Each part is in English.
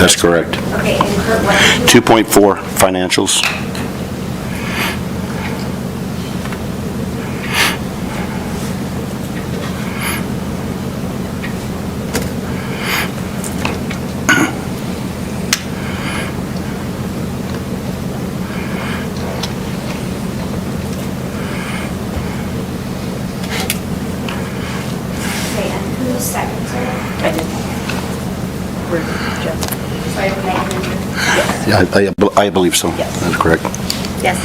That's correct. Okay, and Kurt, what did you? 2.4 financials. Okay, and who's second? I did. Sorry, Megan. Yeah, I believe so. Yes. That's correct. Yes.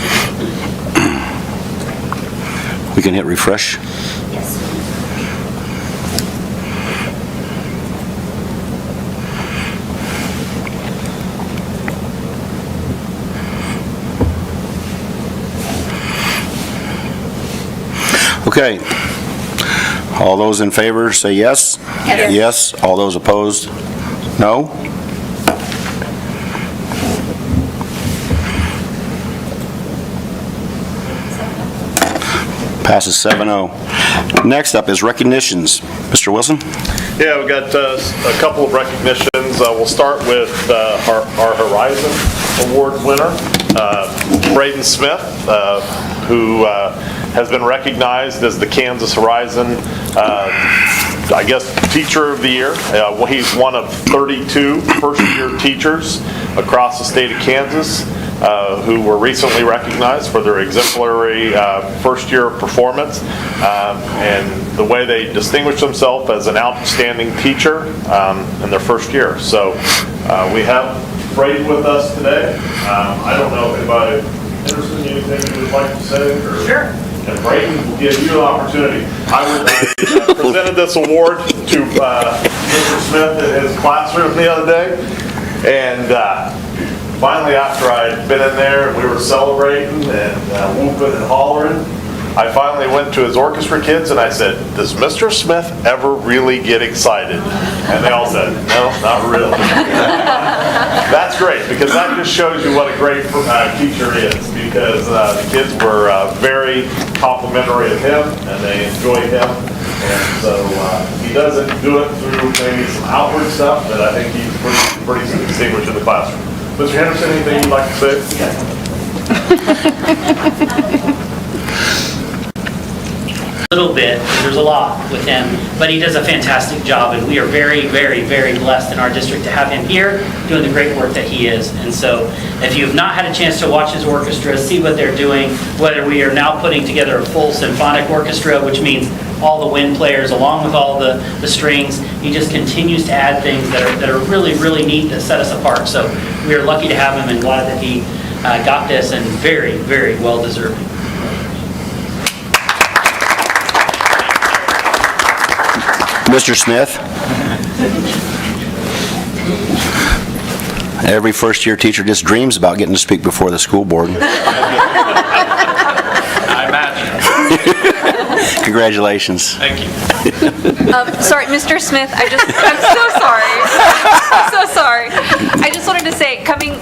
We can hit refresh. Yes. Okay. All those in favor say yes? Yes. Yes. All those opposed? No? Passes 7-0. Next up is recognitions. Mr. Wilson? Yeah, we've got a couple of recognitions. We'll start with our Horizon Award winner, Braden Smith, who has been recognized as the Kansas Horizon, I guess, Teacher of the Year. He's one of 32 first-year teachers across the state of Kansas who were recently recognized for their exemplary first-year performance and the way they distinguished themselves as an outstanding teacher in their first year. So we have Braden with us today. I don't know if anybody interested in anything you would like to say? Or, Sure. And Braden will give you an opportunity. I presented this award to Mr. Smith in his classroom the other day, and finally, after I'd been in there and we were celebrating and whooping and hollering, I finally went to his orchestra kids and I said, "Does Mr. Smith ever really get excited?" And they all said, "No, not really." That's great, because that just shows you what a great teacher is, because the kids were very complimentary of him and they enjoyed him. And so he doesn't do it through maybe some outward stuff, but I think he's pretty distinguished in the classroom. Mr. Henderson, anything you'd like to say? A little bit, there's a lot with him, but he does a fantastic job, and we are very, very, very blessed in our district to have him here doing the great work that he is. And so if you have not had a chance to watch his orchestra, see what they're doing, whether we are now putting together a full symphonic orchestra, which means all the wind players along with all the strings, he just continues to add things that are really, really neat, that set us apart. So we are lucky to have him and glad that he got this, and very, very well deserving. Mr. Smith? Every first-year teacher just dreams about getting to speak before the school board. I imagine. Congratulations. Thank you. Sorry, Mr. Smith, I'm so sorry. I'm so sorry. I just wanted to say, coming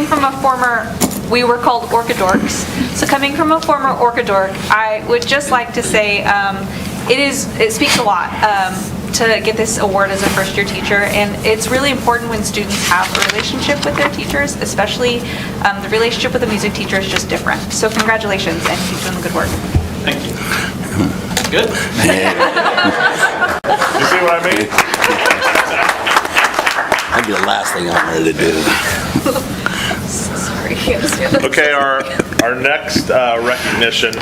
from a former, we were called Orca Dorks, so coming from a former Orca Dork, I would just like to say, it speaks a lot to get this award as a first-year teacher, and it's really important when students have a relationship with their teachers, especially the relationship with a music teacher is just different. So congratulations, and keep doing the good work. Thank you. Good. You see what I mean? That'd be the last thing I wanted to do. Sorry. Okay, our next recognition,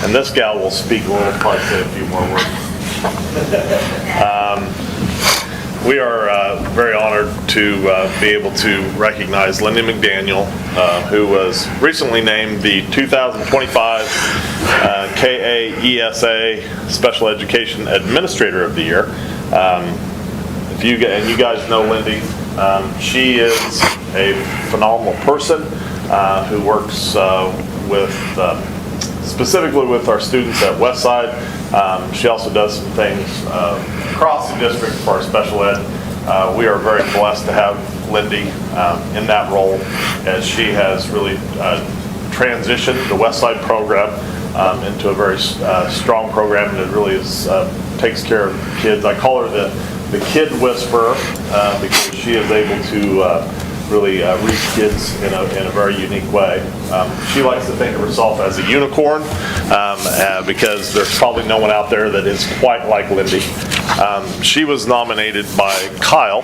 and this gal will speak a little, probably say a few more words. We are very honored to be able to recognize Lindy McDaniel, who was recently named the 2025 KAESA Special Education Administrator of the Year. You guys know Lindy. She is a phenomenal person who works specifically with our students at Westside. She also does some things across the district for our special ed. We are very blessed to have Lindy in that role, as she has really transitioned the Westside program into a very strong program, and it really takes care of kids. I call her the the kid whisperer because she is able to really reach kids in a very unique way. She likes to think of herself as a unicorn because there's probably no one out there that is quite like Lindy. She was nominated by Kyle,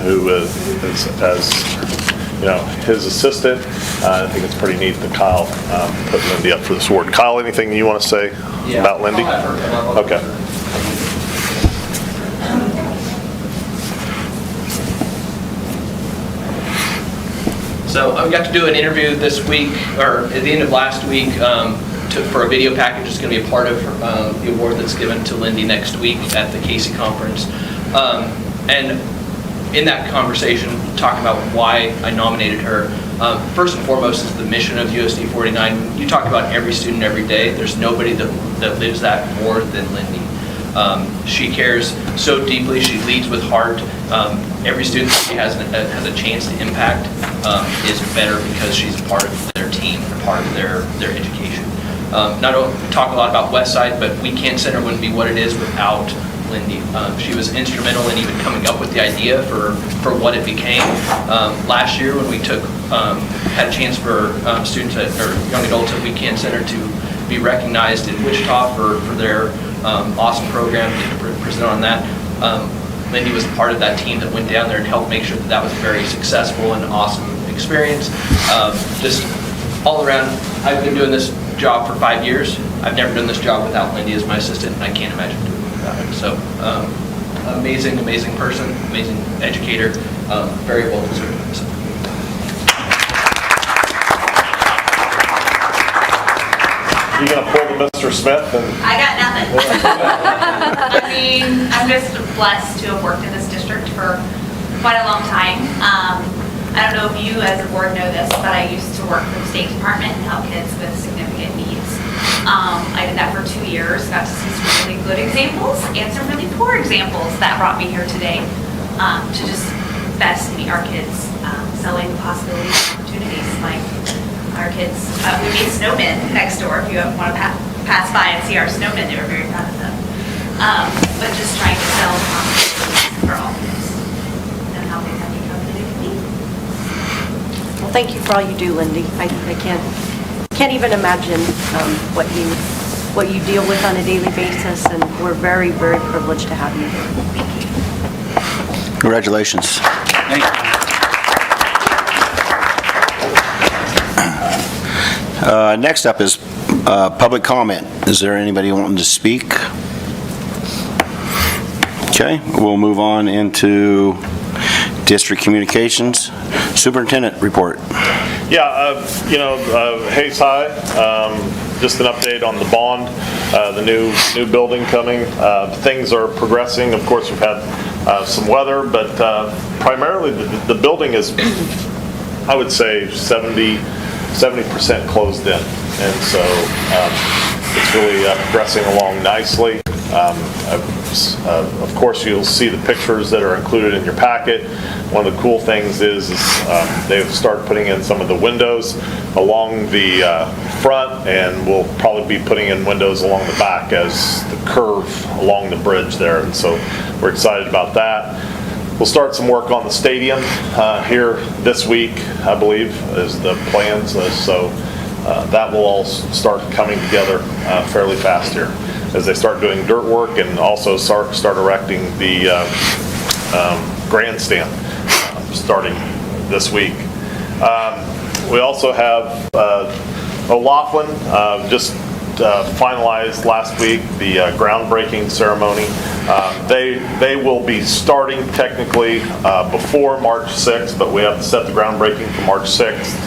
who is as his assistant. I think it's pretty neat that Kyle put Lindy up for this award. Kyle, anything you want to say about Lindy? Okay. So I got to do an interview this week, or at the end of last week, for a video package. It's going to be a part of the award that's given to Lindy next week at the Casey Conference. And in that conversation, talking about why I nominated her, first and foremost is the mission of USD 49. You talk about every student every day. There's nobody that lives that more than Lindy. She cares so deeply. She leads with heart. Every student that she has a chance to impact is better because she's part of their team, part of their education. Not only talk a lot about Westside, but We Can Center wouldn't be what it is without Lindy. She was instrumental in even coming up with the idea for what it became. Last year when we had a chance for students or young adults at We Can Center to be recognized in Wichita for their awesome program, get to present on that. Lindy was part of that team that went down there and helped make sure that was a very successful and awesome experience. Just all around, I've been doing this job for 5 years. I've never done this job without Lindy as my assistant, and I can't imagine doing it without her. So, amazing, amazing person, amazing educator, very well deserved. So. You gonna pull the Mr. Smith? I got nothing. I mean, I'm just blessed to have worked in this district for quite a long time. I don't know if you as a board know this, but I used to work for the State Department and help kids with significant needs. I did that for 2 years, got to see some really good examples and some really poor examples that brought me here today to just best meet our kids, selling the possibilities and opportunities. Like our kids, we made snowmen next door. If you want to pass by and see our snowmen, they were very proud of them. But just trying to sell the possibilities for all kids and how they can become who they can be. Well, thank you for all you do, Lindy. I can't even imagine what you deal with on a daily basis, and we're very, very privileged to have you here. Congratulations. Thank you. Next up is public comment. Is there anybody wanting to speak? Okay, we'll move on into district communications. Superintendent report. Yeah, Hayes High, just an update on the bond, the new building coming. Things are progressing. Of course, we've had some weather, but primarily the building is, I would say, 70% closed in, and so it's really progressing along nicely. Of course, you'll see the pictures that are included in your packet. One of the cool things is they've started putting in some of the windows along the front, and we'll probably be putting in windows along the back as the curve along the bridge there, and so we're excited about that. We'll start some work on the stadium here this week, I believe, is the plans. So that will all start coming together fairly fast here as they start doing dirt work and also start erecting the grandstand starting this week. We also have O'Laughlin just finalized last week the groundbreaking ceremony. They will be starting technically before March 6th, but we have to set the groundbreaking for March 6th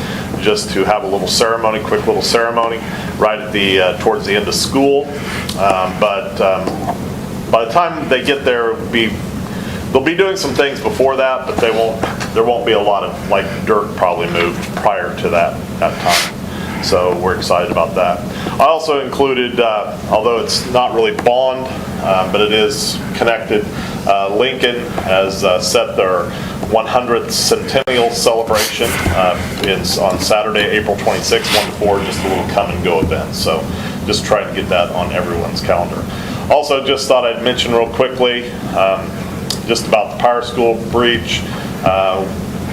just to have a little ceremony, quick little ceremony right at the towards the end of school. But by the time they get there, they'll be doing some things before that, but there won't be a lot of dirt probably moved prior to that time. So we're excited about that. I also included, although it's not really bond, but it is connected, Lincoln has set their 100th centennial celebration on Saturday, April 26th, 1 to 4, just a little come and go event. So just trying to get that on everyone's calendar. Also, just thought I'd mention real quickly, just about the power school breach.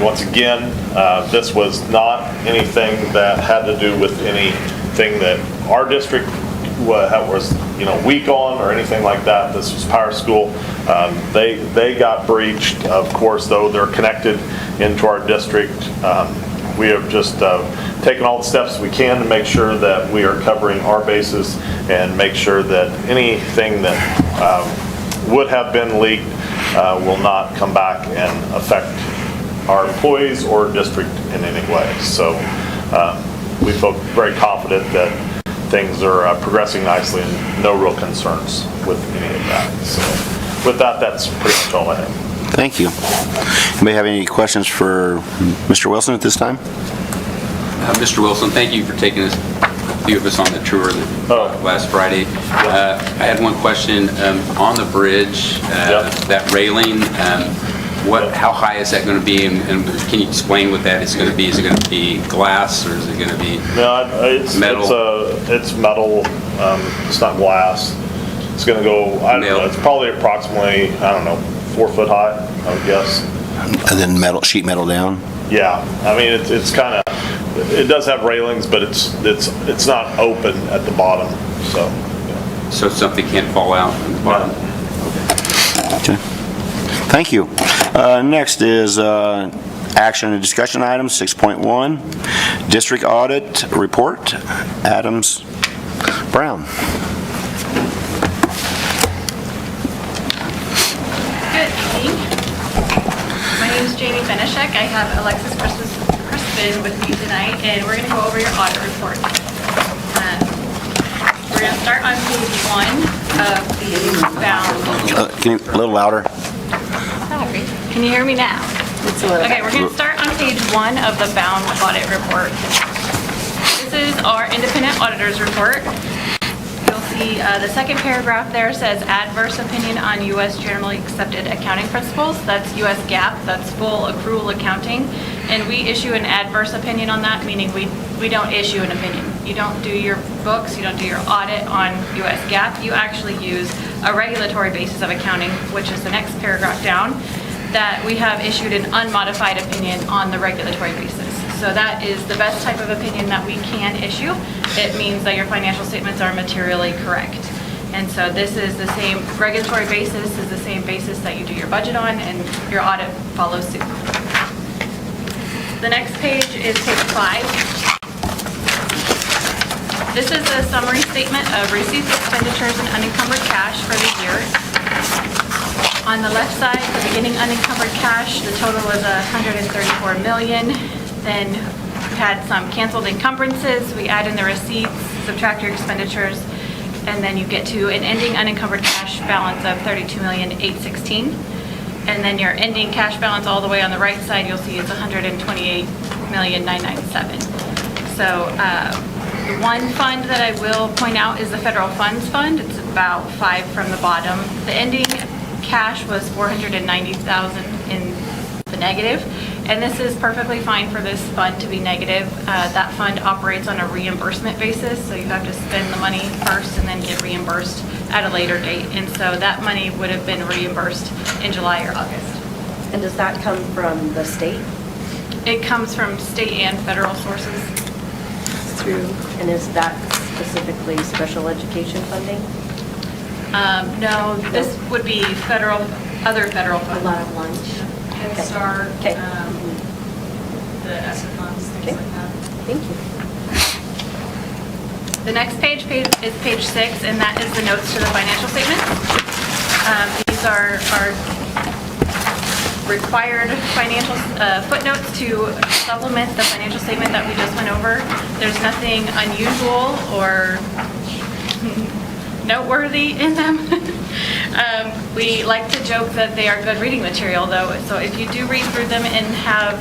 Once again, this was not anything that had to do with anything that our district was weak on or anything like that. This was power school. They got breached. Of course, though, they're connected into our district. We have just taken all the steps we can to make sure that we are covering our bases and make sure that anything that would have been leaked will not come back and affect our employees or district in any way. So we feel very confident that things are progressing nicely and no real concerns with any of that. So with that, that's pretty much all I have. Thank you. Anybody have any questions for Mr. Wilson at this time? Mr. Wilson, thank you for taking us, a few of us on the tour last Friday. I had one question on the bridge, that railing. How high is that going to be, and can you explain what that is going to be? Is it going to be glass, or is it going to be metal? It's metal. It's not glass. It's going to go. I don't know. It's probably approximately 4 foot high, I would guess. And then sheet metal down? Yeah. I mean, it's kind of. It does have railings, but it's not open at the bottom. So. Yeah. So something can't fall out at the bottom. Okay. Thank you. Next is action and discussion items, 6.1, District Audit Report, Adams Brown. Good evening. My name is Jamie Benishek. I have Alexis Crispin with me tonight, and we're going to go over your audit report. We're going to start on page 1 of the bound. Can you, a little louder? Sorry. Can you hear me now? Okay, we're going to start on page 1 of the bound audit report. This is our independent auditor's report. You'll see the second paragraph there says adverse opinion on U.S. generally accepted accounting principles. That's U.S. GAAP. That's full accrual accounting. And we issue an adverse opinion on that, meaning we don't issue an opinion. You don't do your books, you don't do your audit on U.S. GAAP. You actually use a regulatory basis of accounting, which is the next paragraph down, that we have issued an unmodified opinion on the regulatory basis. So that is the best type of opinion that we can issue. It means that your financial statements are materially correct. And so this is the same regulatory basis, is the same basis that you do your budget on, and your audit follows suit. The next page is page 5. This is a summary statement of receipts, expenditures, and unencumbered cash for the year. On the left side, the beginning unencumbered cash, the total was $134 million. Then we had some canceled encumbrances. We add in the receipts, subtract your expenditures, and then you get to an ending unencumbered cash balance of $32,816,000. And then your ending cash balance all the way on the right side, you'll see it's $128,997,000. So the one fund that I will point out is the federal funds fund. It's about 5 from the bottom. The ending cash was $490,000 in the negative, and this is perfectly fine for this fund to be negative. That fund operates on a reimbursement basis, so you have to spend the money first and then get reimbursed at a later date. And so that money would have been reimbursed in July or August. And does that come from the state? It comes from state and federal sources. And is that specifically special education funding? No, this would be other federal A funds. lot of lunch. Head Start, Okay. the ESSER funds, things Okay. like that. Thank you. The next page is page 6, and that is the notes to the financial statement. These are required financial footnotes to supplement the financial statement that we just went over. There's nothing unusual or noteworthy in them. We like to joke that they are good reading material, though, so if you do read through them and have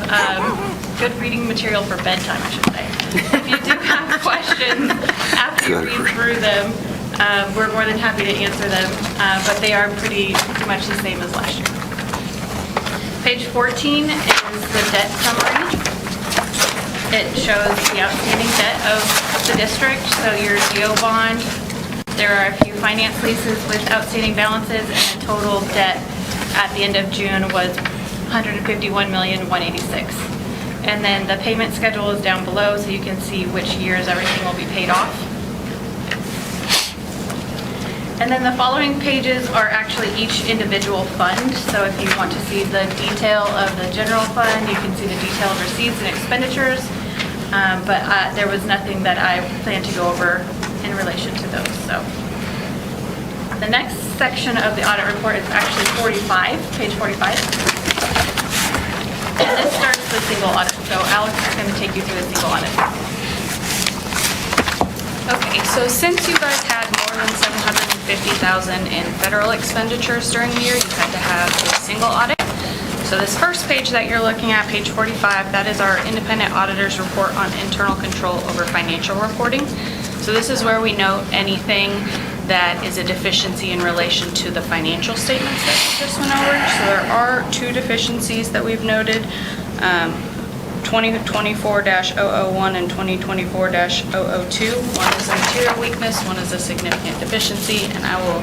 good reading material for bedtime, I should say. If you do have questions after you read through them, we're more than happy to answer them, but they are pretty much the same as last year. Page 14 is the debt summary. It shows the outstanding debt of the district, so your GO bond. There are a few finance leases with outstanding balances and a total debt at the end of June was $151,186,000. And then the payment schedule is down below, so you can see which years everything will be paid off. And then the following pages are actually each individual fund. So if you want to see the detail of the general fund, you can see the detailed receipts and expenditures. But there was nothing that I plan to go over in relation to those. So the next section of the audit report is actually 45, page 45. And this starts with single audit. So Alex is going to take you through the single audit. Okay, so since you guys had more than $750,000 in federal expenditures during the year, you had to have a single audit. So this first page that you're looking at, page 45, that is our independent auditor's report on internal control over financial reporting. So this is where we note anything that is a deficiency in relation to the financial statements that we just went over. So there are two deficiencies that we've noted, 2024-001 and 2024-002. One is a material weakness, one is a significant deficiency, and I will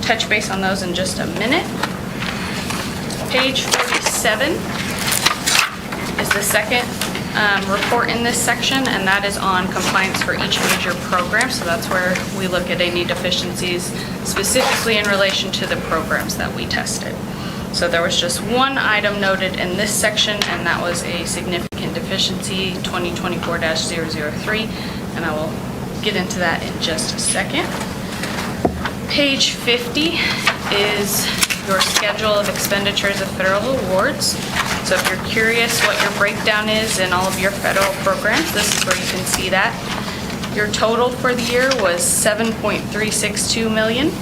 touch base on those in just a minute. Page 47 is the second report in this section, and that is on compliance for each major program. So that's where we look at any deficiencies specifically in relation to the programs that we tested. So there was just one item noted in this section, and that was a significant deficiency, 2024-003, and I will get into that in just a second. Page 50 is your schedule of expenditures of federal awards. So if you're curious what your breakdown is in all of your federal programs, this is where you can see that. Your total for the year was $7.362 million.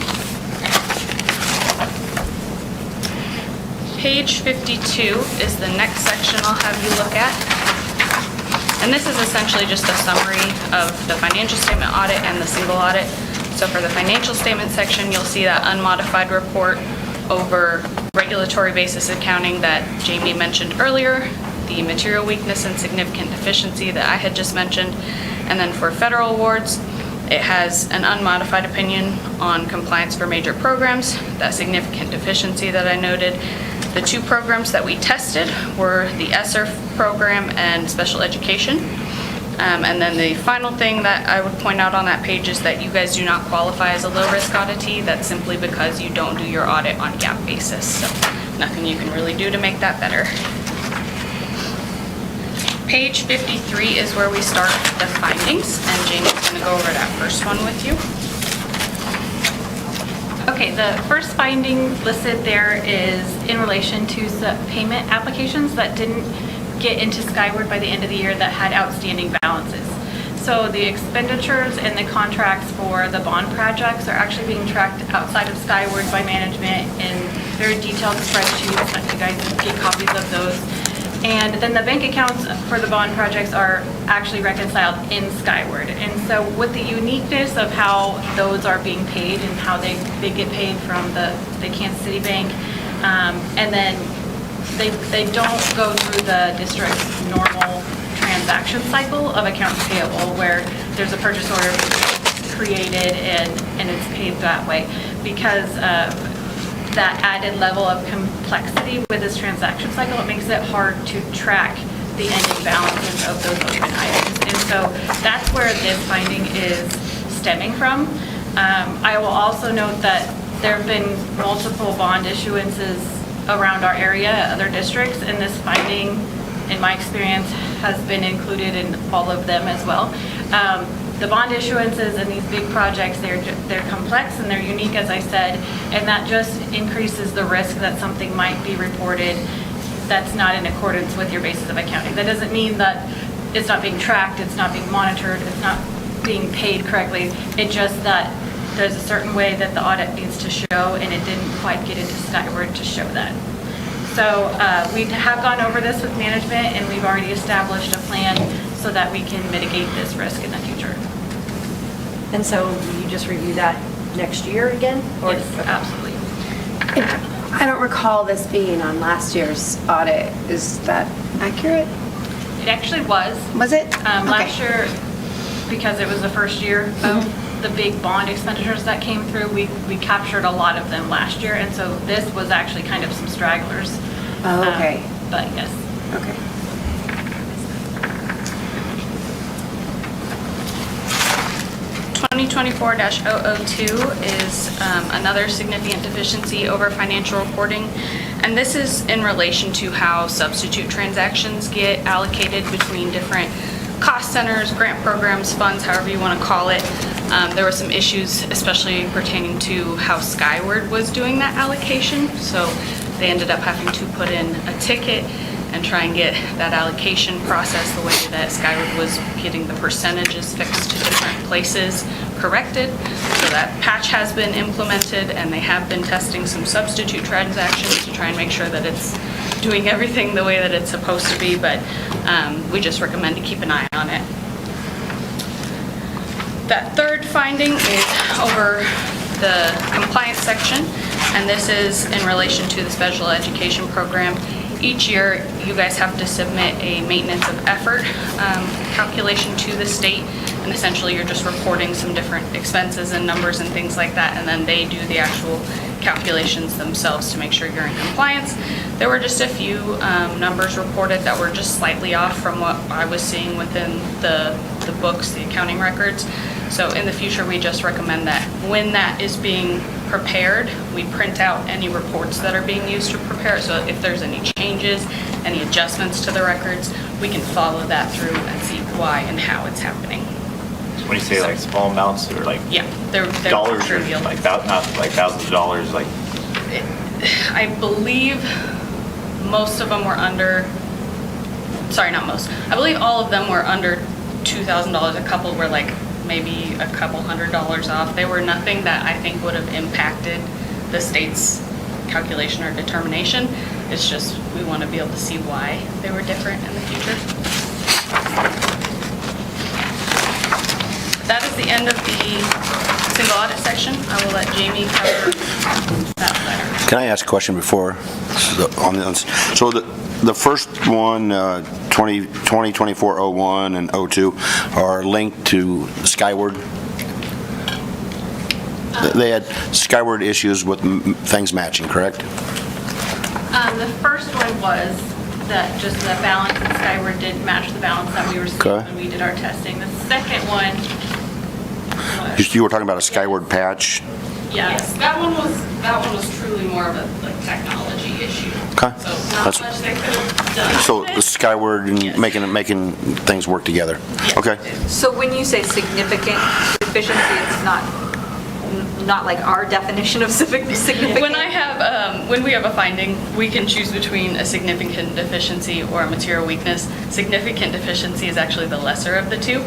Page 52 is the next section I'll have you look at. And this is essentially just a summary of the financial statement audit and the single audit. So for the financial statement section, you'll see that unmodified report over regulatory basis accounting that Jamie mentioned earlier, the material weakness and significant deficiency that I had just mentioned. And then for federal awards, it has an unmodified opinion on compliance for major programs, that significant deficiency that I noted. The two programs that we tested were the ESSER program and special education. And then the final thing that I would point out on that page is that you guys do not qualify as a low-risk auditee. That's simply because you don't do your audit on GAAP basis. So nothing you can really do to make that better. Page 53 is where we start the findings, and Jamie's going to go over that first one with you. Okay, the first finding listed there is in relation to some payment applications that didn't get into Skyward by the end of the year that had outstanding balances. So the expenditures and the contracts for the bond projects are actually being tracked outside of Skyward by management in very detailed spreadsheets. You guys get copies of those. And then the bank accounts for the bond projects are actually reconciled in Skyward. And so with the uniqueness of how those are being paid and how they get paid from the Kansas City Bank, and then they don't go through the district's normal transaction cycle of accounts payable where there's a purchase order created and it's paid that way, because that added level of complexity with this transaction cycle, it makes it hard to track the ending balances of those open items. And so that's where this finding is stemming from. I will also note that there have been multiple bond issuances around our area, other districts, and this finding, in my experience, has been included in all of them as well. The bond issuances and these big projects, they're complex and they're unique, as I said, and that just increases the risk that something might be reported that's not in accordance with your basis of accounting. That doesn't mean that it's not being tracked, it's not being monitored, it's not being paid correctly. It's just that there's a certain way that the audit needs to show, and it didn't quite get into Skyward to show that. So we have gone over this with management, and we've already established a plan so that we can mitigate this risk in the future. And so you just review that next year again? Or- Yes, absolutely. I don't recall this being on last year's audit. Is that accurate? It actually was. Was it? Last Okay. year, because it was the first year of the big bond expenditures that came through, we captured a lot of them last year, and so this was actually kind of some stragglers. Oh, okay. But yes. Okay. (2024-002) is another significant deficiency over financial reporting, and this is in relation to how substitute transactions get allocated between different cost centers, grant programs, funds, however you want to call it. There were some issues, especially pertaining to how Skyward was doing that allocation, so they ended up having to put in a ticket and try and get that allocation process the way that Skyward was getting the percentages fixed to different places corrected. So that patch has been implemented, and they have been testing some substitute transactions to try and make sure that it's doing everything the way that it's supposed to be, but we just recommend to keep an eye on it. That third finding is over the compliance section, and this is in relation to the special education program. Each year, you guys have to submit a maintenance of effort calculation to the state, and essentially you're just reporting some different expenses and numbers and things like that, and then they do the actual calculations themselves to make sure you're in compliance. There were just a few numbers reported that were just slightly off from what I was seeing within the books, the accounting records. So in the future, we just recommend that when that is being prepared, we print out any reports that are being used to prepare it. So if there's any changes, any adjustments to the records, we can follow that through and see why and how it's happening. When you say like small amounts or like Yeah, they're dollars or trivial. like not like thousands of dollars, like I believe most of them were under, sorry, not most. I believe all of them were under $2,000. A couple were like maybe a couple $100s off. They were nothing that I think would have impacted the state's calculation or determination. It's just we want to be able to see why they were different in the future. That is the end of the single audit section. I will let Jamie cover that letter. Can I ask a question before on this? So the first one, 2024-01 and 02 are linked to Skyward. They had Skyward issues with things matching, correct? The first one was that just the balance in Skyward didn't match the balance that we received Okay. when we did our testing. The second one was, You were talking about a Skyward patch. yes, That one was truly more of a like technology issue. Okay. So not That's- much they could have done. So with the it. Skyward and Yes. making things work together. Yes. Okay. So when you say significant deficiency, it's not like our definition of significant? When we have a finding, we can choose between a significant deficiency or a material weakness. Significant deficiency is actually the lesser of the two.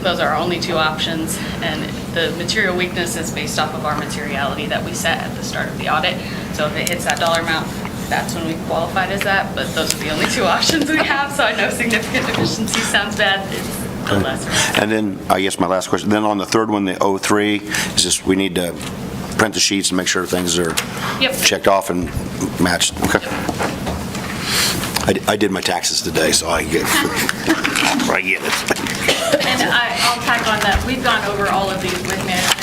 Those are our only two options, and the material weakness is based off of our materiality that we set at the start of the audit. So if it hits that dollar amount, that's when we qualified as that, but those are the only two options we have, so I know significant deficiency sounds bad, it's the lesser. And then, I guess my last question, then on the third one, the 03, is just we need to print the sheets and make sure things are Yep. checked off and matched. Okay. I did my taxes today, so I get it. and I'll tack on that, we've gone over all of these with management.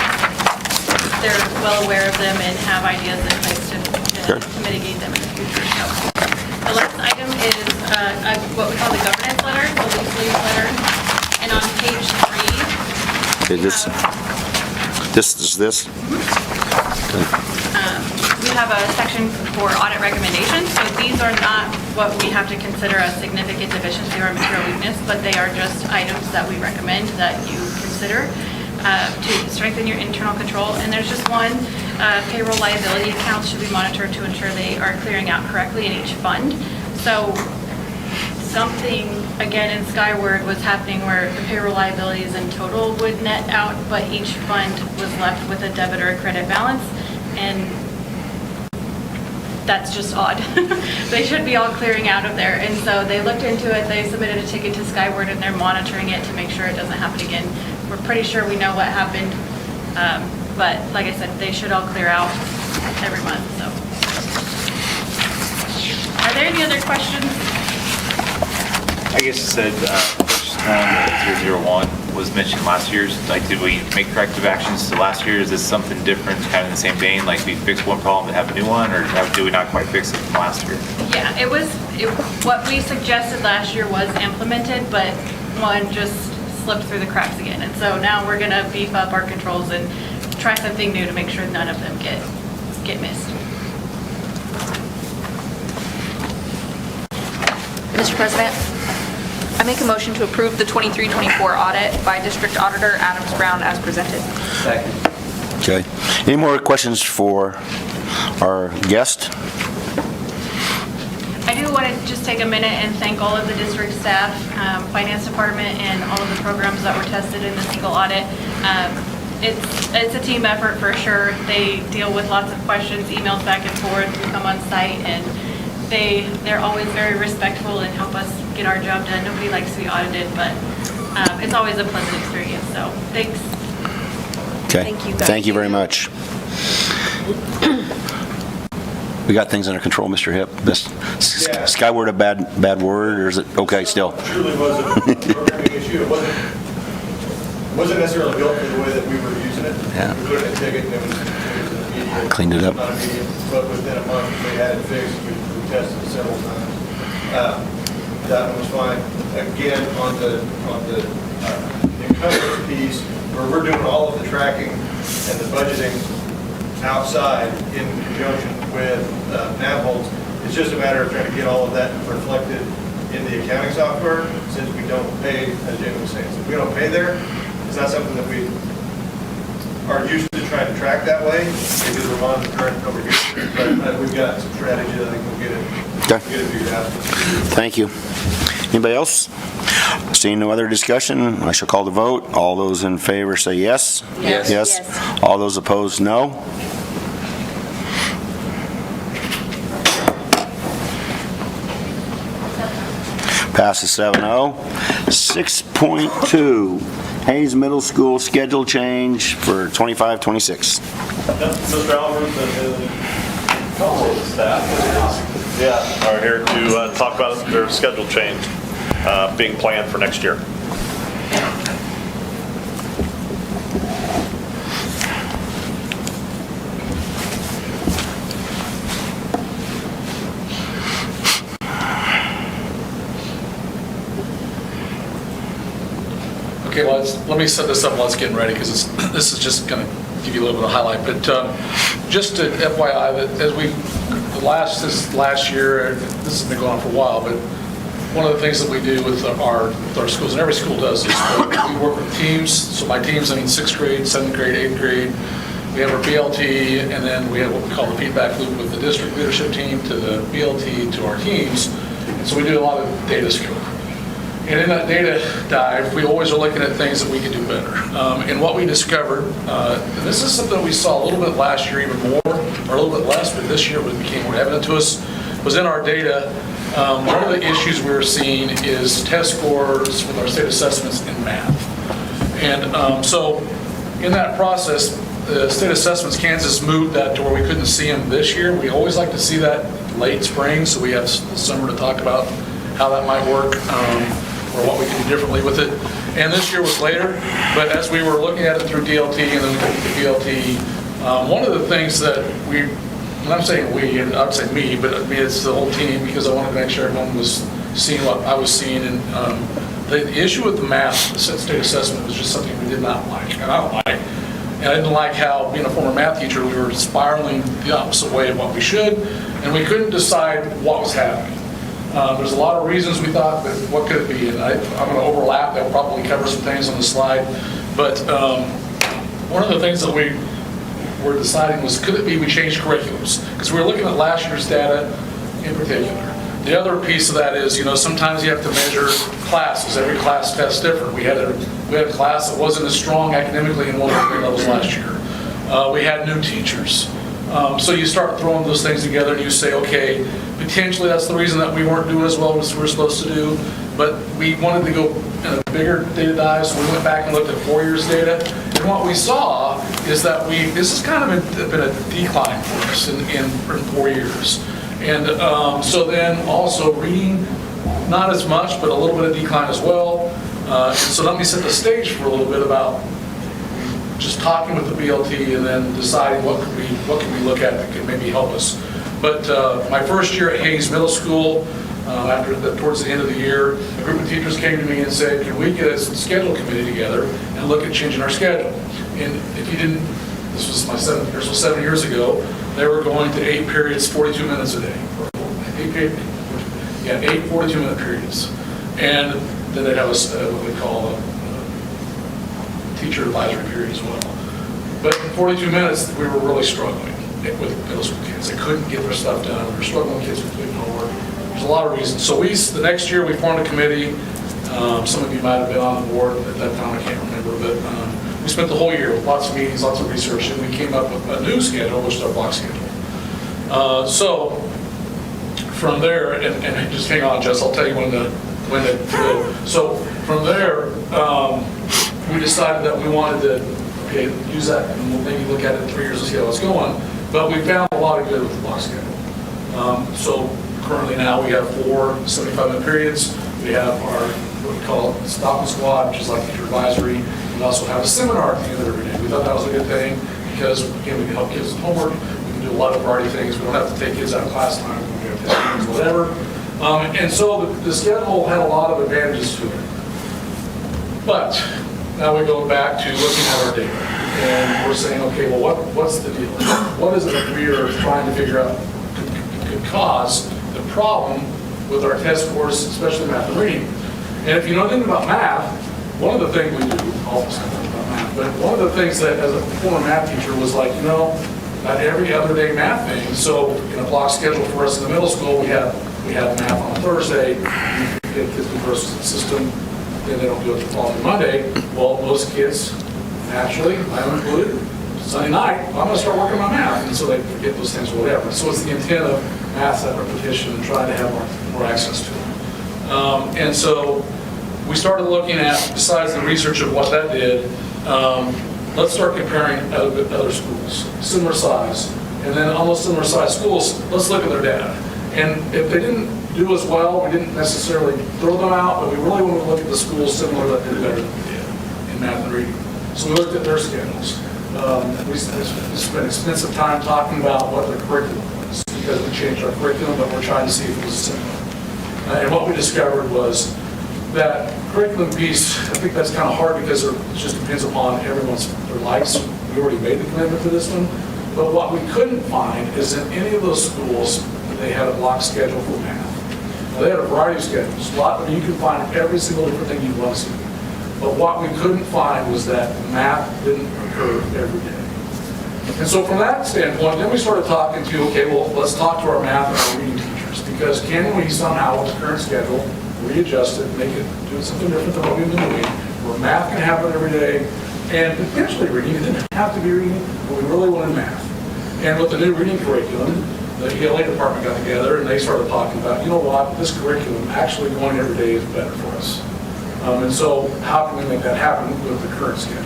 They're well aware of them and have ideas in place to Okay. mitigate them in the future. So the last item is what we call the governance letter, the lease letter. And on page 3, Okay, this is this? we have a section for audit recommendations. So these are not what we have to consider a significant deficiency or a material weakness, but they are just items that we recommend that you consider to strengthen your internal control. And there's just one, payroll liability accounts should be monitored to ensure they are clearing out correctly in each fund. So something, again, in Skyward was happening where the payroll liabilities in total would net out, but each fund was left with a debit or a credit balance, and that's just odd. They should be all clearing out of there, and so they looked into it, they submitted a ticket to Skyward, and they're monitoring it to make sure it doesn't happen again. We're pretty sure we know what happened, but like I said, they should all clear out every month, so. Are there any other questions? I guess it said, first one, 001, was mentioned last year's? Like, did we make corrective actions to last year? Is this something different, kind of in the same vein? Like, we fixed one problem to have a new one, or do we not quite fix it from last year? Yeah, what we suggested last year was implemented, but one just slipped through the cracks again. And so now we're gonna beef up our controls and try something new to make sure none of them get missed. Mr. President, I make a motion to approve the 23-24 audit by District Auditor Adams Brown as presented. Second. Okay. Any more questions for our guest? I do want to just take a minute and thank all of the district staff, finance department, and all of the programs that were tested in the single audit. It's a team effort for sure. They deal with lots of questions, emails back and forth, come on site, and they're always very respectful and help us get our job done. Nobody likes to be audited, but it's always a pleasant experience, so thanks. Okay. Thank you, guys. Thank you very much. We got things under control, Mr. Hip. This Skyward a bad word, or is it okay still? It truly was a programming issue. It wasn't necessarily built for the way that we were using it. Yeah. We put it in a ticket and it was immediate. Cleaned it up. Not immediate, but within a month we had it fixed. We tested it several times. That one was fine. Again, on the encumbrance piece, where we're doing all of the tracking and the budgeting outside in conjunction with Navholz, it's just a matter of trying to get all of that reflected in the accounting software, since we don't pay, as Jamie was saying, since we don't pay there, it's not something that we are used to trying to track that way, because we're on the current over here. But we've got some strategy that I think we'll get it figured out. Thank you. Anybody else? Seeing no other discussion, I shall call the vote. All those in favor say yes. Yes. Yes. All those opposed, no. Passes 7-0. 6.2, Hayes Middle School schedule change for 25-26. Mr. Albert and council staff are here to talk about their schedule change being planned for next year. Okay, well, let me set this up while it's getting ready, because this is just going to give you a little bit of highlight. But just to FYI, that as this last year, this has been going on for a while, but one of the things that we do with our schools, and every school does, is we work with teams. So by teams, I mean 6th grade, 7th grade, 8th grade. We have our BLT, and then we have what we call the feedback loop with the district leadership team to the BLT to our teams. And so we do a lot of data scope. And in that data dive, we always are looking at things that we can do better. And what we discovered, and this is something we saw a little bit last year, even more, or a little bit less, but this year it became more evident to us, was in our data. One of the issues we were seeing is test scores with our state assessments in math. And so in that process, the state assessments, Kansas moved that to where we couldn't see them this year. We always like to see that late spring, so we have the summer to talk about how that might work. Or what we can do differently with it. And this year was later, but as we were looking at it through DLT and then the BLT, one of the things that and I'm saying we, and I would say me, but I mean it's the whole team, because I wanted to make sure everyone was seeing what I was seeing. And the issue with the math, the state assessment, was just something we did not like, and I don't like. And I didn't like how, being a former math teacher, we were spiraling the opposite way of what we should, and we couldn't decide what was happening. There's a lot of reasons we thought, but what could it be? And I'm going to overlap. I'll probably cover some things on the slide. But one of the things that we were deciding was, could it be we changed curriculums? Because we were looking at last year's data in particular. The other piece of that is, sometimes you have to measure classes. Every class tests different. We had a class that wasn't as strong academically in one of the grade levels last year. We had new teachers. So you start throwing those things together and you say, okay, potentially that's the reason that we weren't doing as well as we were supposed to do, but we wanted to go in a bigger data dive, so we went back and looked at 4 years data. And what we saw is that this has kind of been a decline for us in 4 years. And so then also reading, not as much, but a little bit of decline as well. And so let me set the stage for a little bit about just talking with the BLT and then deciding what can we look at that can maybe help us. But my first year at Hayes Middle School, towards the end of the year, a group of teachers came to me and said, can we get a schedule committee together and look at changing our schedule? And if you didn't, this was my 7 years, so 7 years ago, they were going to 8 periods, 42 minutes a day. 8 42-minute periods. And then they'd have what they call a teacher advisory period as well. But in 42 minutes, we were really struggling with middle school kids. They couldn't get their stuff done. We were struggling with kids with doing homework. There's a lot of reasons. So the next year we formed a committee. Some of you might have been on the board at that time, I can't remember, but we spent the whole year with lots of meetings, lots of research, and we came up with a new schedule, which is our block schedule. So from there, and just hang on, Jess, I'll tell you when to go. So from there, we decided that we wanted to use that, and we'll maybe look at it in 3 years to see how it's going. But we found a lot of good with the block schedule. So currently now we have 4 75-minute periods. We have our, what we call stop and squad, which is like teacher advisory. We also have a seminar at the end of every day. We thought that was a good thing because, again, we can help kids with homework. We can do a lot of variety of things. We don't have to take kids out of class time. We can have testimonies, whatever. And so the schedule had a lot of advantages to it. But now we go back to looking at our data. And we're saying, okay, well, what's the deal? What is it that we are trying to figure out could cause the problem with our test scores, especially math and reading? And if you know anything about math, one of the things we do, all of us know about math, but one of the things that as a former math teacher was like, not every other day math thing. So in a block schedule for us in the middle school, we have math on Thursday. We get kids to the system, then they don't do it the following Monday. Well, most kids, naturally, I'm included, Sunday night, I'm going to start working on math. And so they forget those things or whatever. So it's the intent of math, that repetition, and trying to have more access to it. And so we started looking at, besides the research of what that did, let's start comparing other schools, similar size. And then on those similar size schools, let's look at their data. And if they didn't do as well, we didn't necessarily throw them out, but we really wanted to look at the schools similar that did better than we did in math and reading. So we looked at their schedules. We spent extensive time talking about what their curriculum was, because we changed our curriculum, but we're trying to see if it was similar. And what we discovered was that curriculum piece, I think that's kind of hard because it just depends upon everyone's their likes. We already made the commitment to this one. But what we couldn't find is in any of those schools that they had a block schedule for math. Now, they had a variety of schedules. You can find every single different thing you want to see. But what we couldn't find was that math didn't occur every day. And so from that standpoint, then we started talking to, okay, well, let's talk to our math and our reading teachers, because can we somehow, with the current schedule, readjust it, make it do something different than what we've been doing, where math can happen every day, and potentially reading. It didn't have to be reading, but we really wanted math. And with the new reading curriculum, the ELA department got together and they started talking about, you know what, this curriculum actually going every day is better for us. And so how can we make that happen with the current schedule?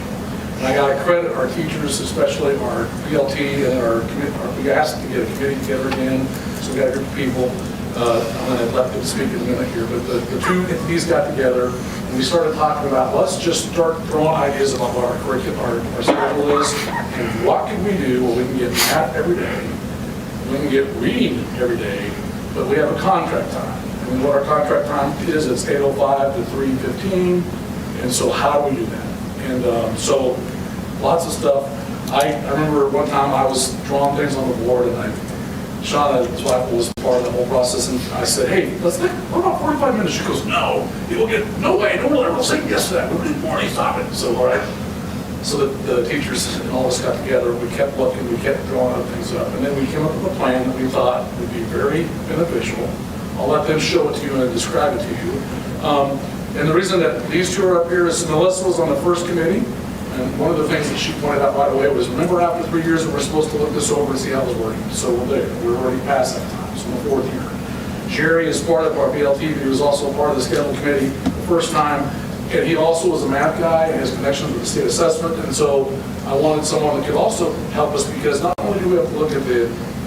And I got to credit our teachers, especially our BLT and we asked to get a committee together again, so we got a group of people. I'm going to let them speak in a minute here, but the two entities got together and we started talking about, let's just start throwing ideas about what our curriculum, our schedule is, and what can we do where we can get math every day, we can get reading every day, but we have a contract time. And what our contract time is, it's 8:05 to 3:15, and so how do we do that? And so lots of stuff. I remember one time I was drawing things on the board, and Shauna, his wife, was part of the whole process, and I said, hey, let's think, what about 45 minutes? She goes, no, no way, no one ever say yes to that. We need more, stop it. So, all right. So the teachers and all of us got together, we kept looking, we kept drawing other things up, and then we came up with a plan that we thought would be very beneficial. I'll let them show it to you and describe it to you. And the reason that these two are up here is Melissa was on the first committee, and one of the things that she pointed out right away was, remember after 3 years that we're supposed to look this over and see how it's working. So we're there. We're already past that time. So in the 4th year. Jerry is part of our BLT, but he was also part of the schedule committee the first time. And he also was a math guy and has connections with the state assessment. And so I wanted someone that could also help us, because not only do we have to look at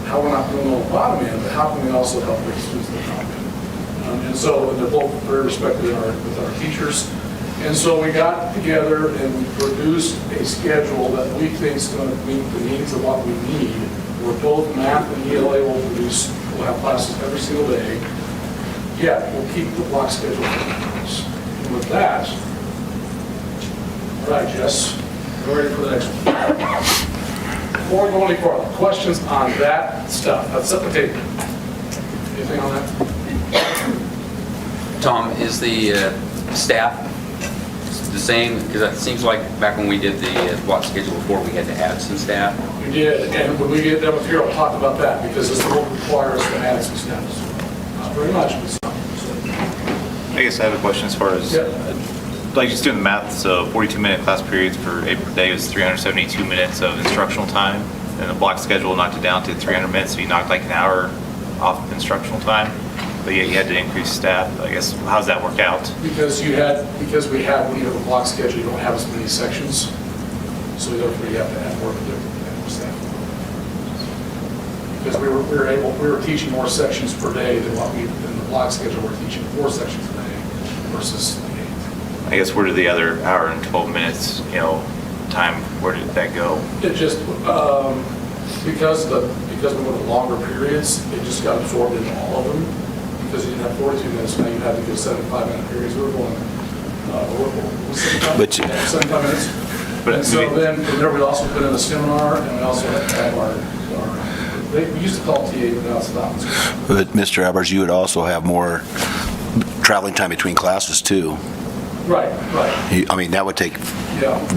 how we're not doing on the bottom end, but how can we also help the students at the top end. And so they're both very respected with our teachers. And so we got together and we produced a schedule that we think is going to meet the needs of what we need. Where both math and ELA will have classes every single day. Yet we'll keep the block schedule for us. And with that, all right, Jess, we're ready for the next one. Before we go any further, questions on that stuff? Let's set the table. Anything on that? Tom, is the staff the same? Because it seems like back when we did the block schedule before, we had to add some staff. We did, and when we get done with here, I'll talk about that, because this will require us to add some staff. Not very much, but some. I guess I have a question as far as, like just doing the math, so 42-minute class periods per day is 372 minutes of instructional time, and the block schedule knocked it down to 300 minutes, so you knocked like an hour off of instructional time, but yet you had to increase staff. I guess, how's that work out? Because when you have a block schedule, you don't have as many sections, so therefore you have to add more staff. Because we were teaching more sections per day than in the block schedule, we're teaching 4 sections a day versus 8. I guess where did the other hour and 12 minutes, time, where did that go? It just, because we went with longer periods, it just got absorbed into all of them. Because you didn't have 42 minutes, now you had to go 75-minute periods. We were going, 75 minutes. And so then, from there, we also put in a seminar, and we also had we used to call it TA, but now it's not. But Mr. Albers, you would also have more traveling time between classes too. Right. I mean, that would take, Yeah. It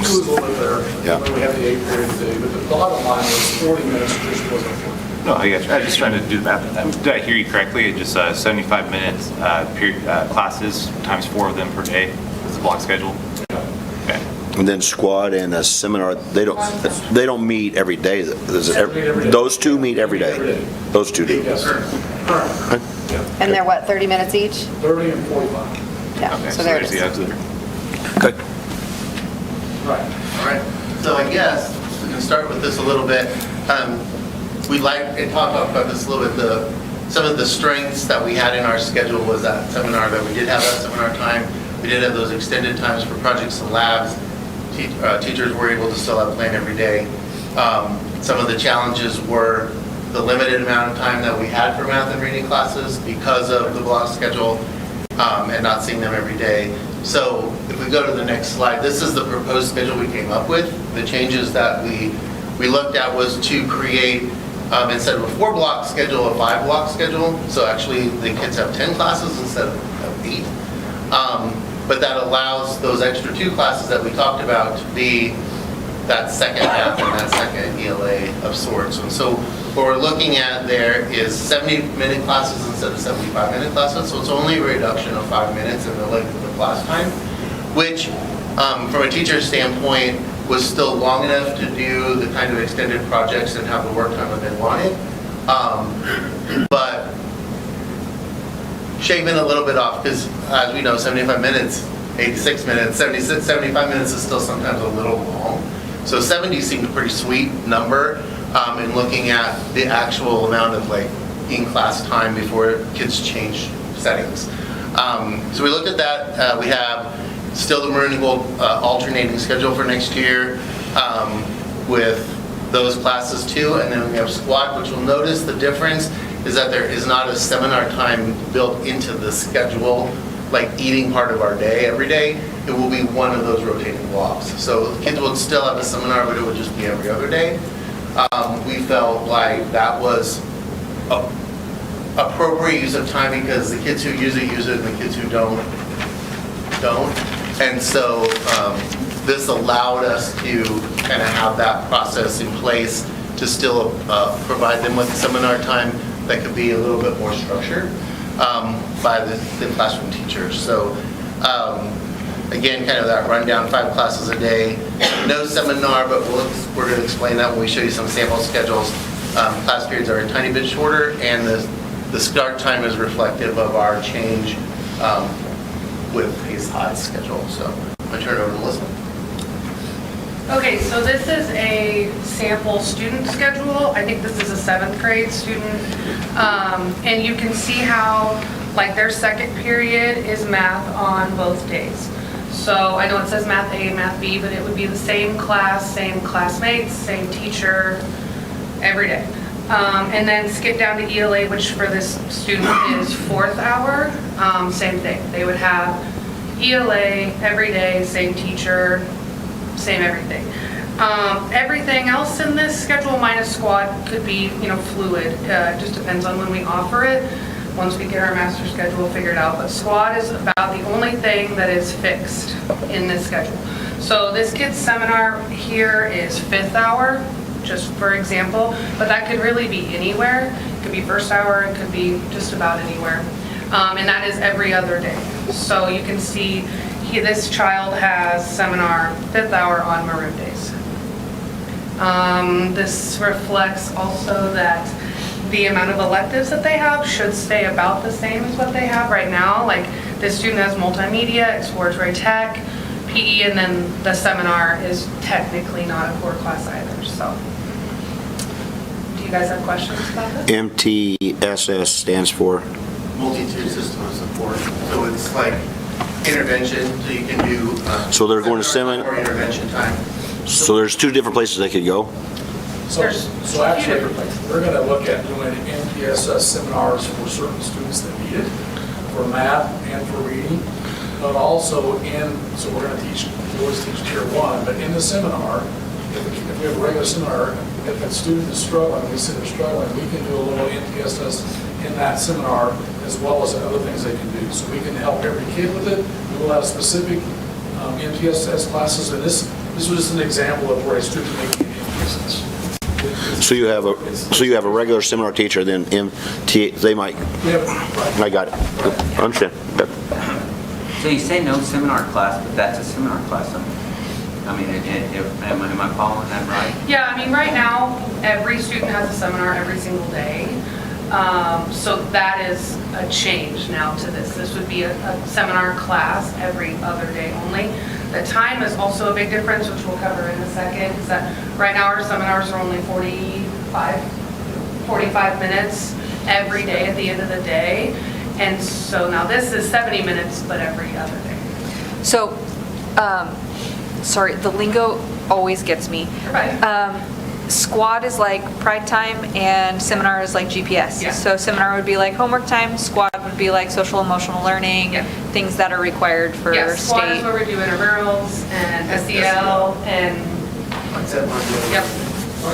was a little bit there. Yeah. We had the 8 period a day, but the bottom line was 40 minutes just wasn't working. No, I got you. I was just trying to do the math. Did I hear you correctly? It just 75 minutes classes times 4 of them per day is the block schedule? Okay. And then squad and a seminar, they don't meet every day. Those two meet every day. Those two do. Yes, sir. And they're what, 30 minutes each? 30 and 45. Yeah, Okay, so there it there's the is. answer. Good. Right. All right, so I guess we can start with this a little bit. We'd like to talk about this a little bit. Some of the strengths that we had in our schedule was that seminar, that we did have that seminar time. We did have those extended times for projects and labs. Teachers were able to still have plan every day. Some of the challenges were the limited amount of time that we had for math and reading classes because of the block schedule and not seeing them every day. So if we go to the next slide, this is the proposed schedule we came up with. The changes that we looked at was to create, instead of a 4-block schedule, a 5-block schedule. So actually the kids have 10 classes instead of 8. But that allows those extra 2 classes that we talked about to be that second half and that second ELA of sorts. And so what we're looking at there is 70-minute classes instead of 75-minute classes. So it's only a reduction of 5 minutes in the length of the class time, which from a teacher's standpoint was still long enough to do the kind of extended projects and have the work time that they wanted. But shaving a little bit off, because as we know, 75 minutes, 86 minutes, 75 minutes is still sometimes a little long. So 70 seemed a pretty sweet number in looking at the actual amount of in-class time before kids change settings. So we looked at that. We have still the Maroon and Gold alternating schedule for next year with those classes too. And then we have squad, which you'll notice the difference is that there is not a seminar time built into the schedule, like eating part of our day every day. It will be one of those rotating blocks. So the kids would still have a seminar, but it would just be every other day. We felt like that was appropriate use of time because the kids who use it, and the kids who don't. And so this allowed us to kind of have that process in place to still provide them with seminar time that could be a little bit more structured by the classroom teachers. So again, kind of that rundown, 5 classes a day, no seminar, but we're going to explain that when we show you some sample schedules. Class periods are a tiny bit shorter, and the start time is reflective of our change with Pace High's schedule. So I'm going to turn it over to Melissa. Okay, so this is a sample student schedule. I think this is a 7th grade student. And you can see how, like, their second period is math on both days. So I know it says math A, math B, but it would be the same class, same classmates, same teacher, every day. And then skip down to ELA, which for this student is 4th hour. Same thing. They would have ELA every day, same teacher, same everything. Everything else in this schedule minus squad could be, fluid. It just depends on when we offer it. Once we get our master schedule figured out. But squad is about the only thing that is fixed in this schedule. So this kid's seminar here is 5th hour, just for example, but that could really be anywhere. It could be 1st hour, it could be just about anywhere. And that is every other day. So you can see this child has seminar 5th hour on maroon days. This reflects also that the amount of electives that they have should stay about the same as what they have right now. Like this student has multimedia, exploratory tech, PE, and then the seminar is technically not a core class either. So, do you guys have questions about this? MTSS stands for? Multi-tiered system of support. So it's like intervention, so you can do. So they're going to seminar? Or intervention time. So there's 2 different places they could go? So actually, we're going to look at doing MTSS seminars for certain students that need it, for math and for reading, but also so we're going to teach, we always teach tier 1, but in the seminar, if we have a regular seminar, if a student is struggling, we see they're struggling, we can do a little MTSS in that seminar as well as other things they can do. So we can help every kid with it. We will have specific MTSS classes, and this was just an example of where a student making MTSS. So you have a regular seminar teacher, then they might. I got it. I understand. Yep. So you say no seminar class, but that's a seminar class. I mean, am I following that right? Yeah, I mean, right now, every student has a seminar every single day. So that is a change now to this. This would be a seminar class every other day only. The time is also a big difference, which we'll cover in a second, is that right now our seminars are only 45 minutes every day at the end of the day. And so now this is 70 minutes, but every other day. So, sorry, the lingo always gets me. Right. Squad is like pride time and seminar is like GPS. Yeah. So seminar would be like homework time, squad would be like social emotional learning, things that are required for Yes, squad state. is where we do intramurals and SEL and. Yep.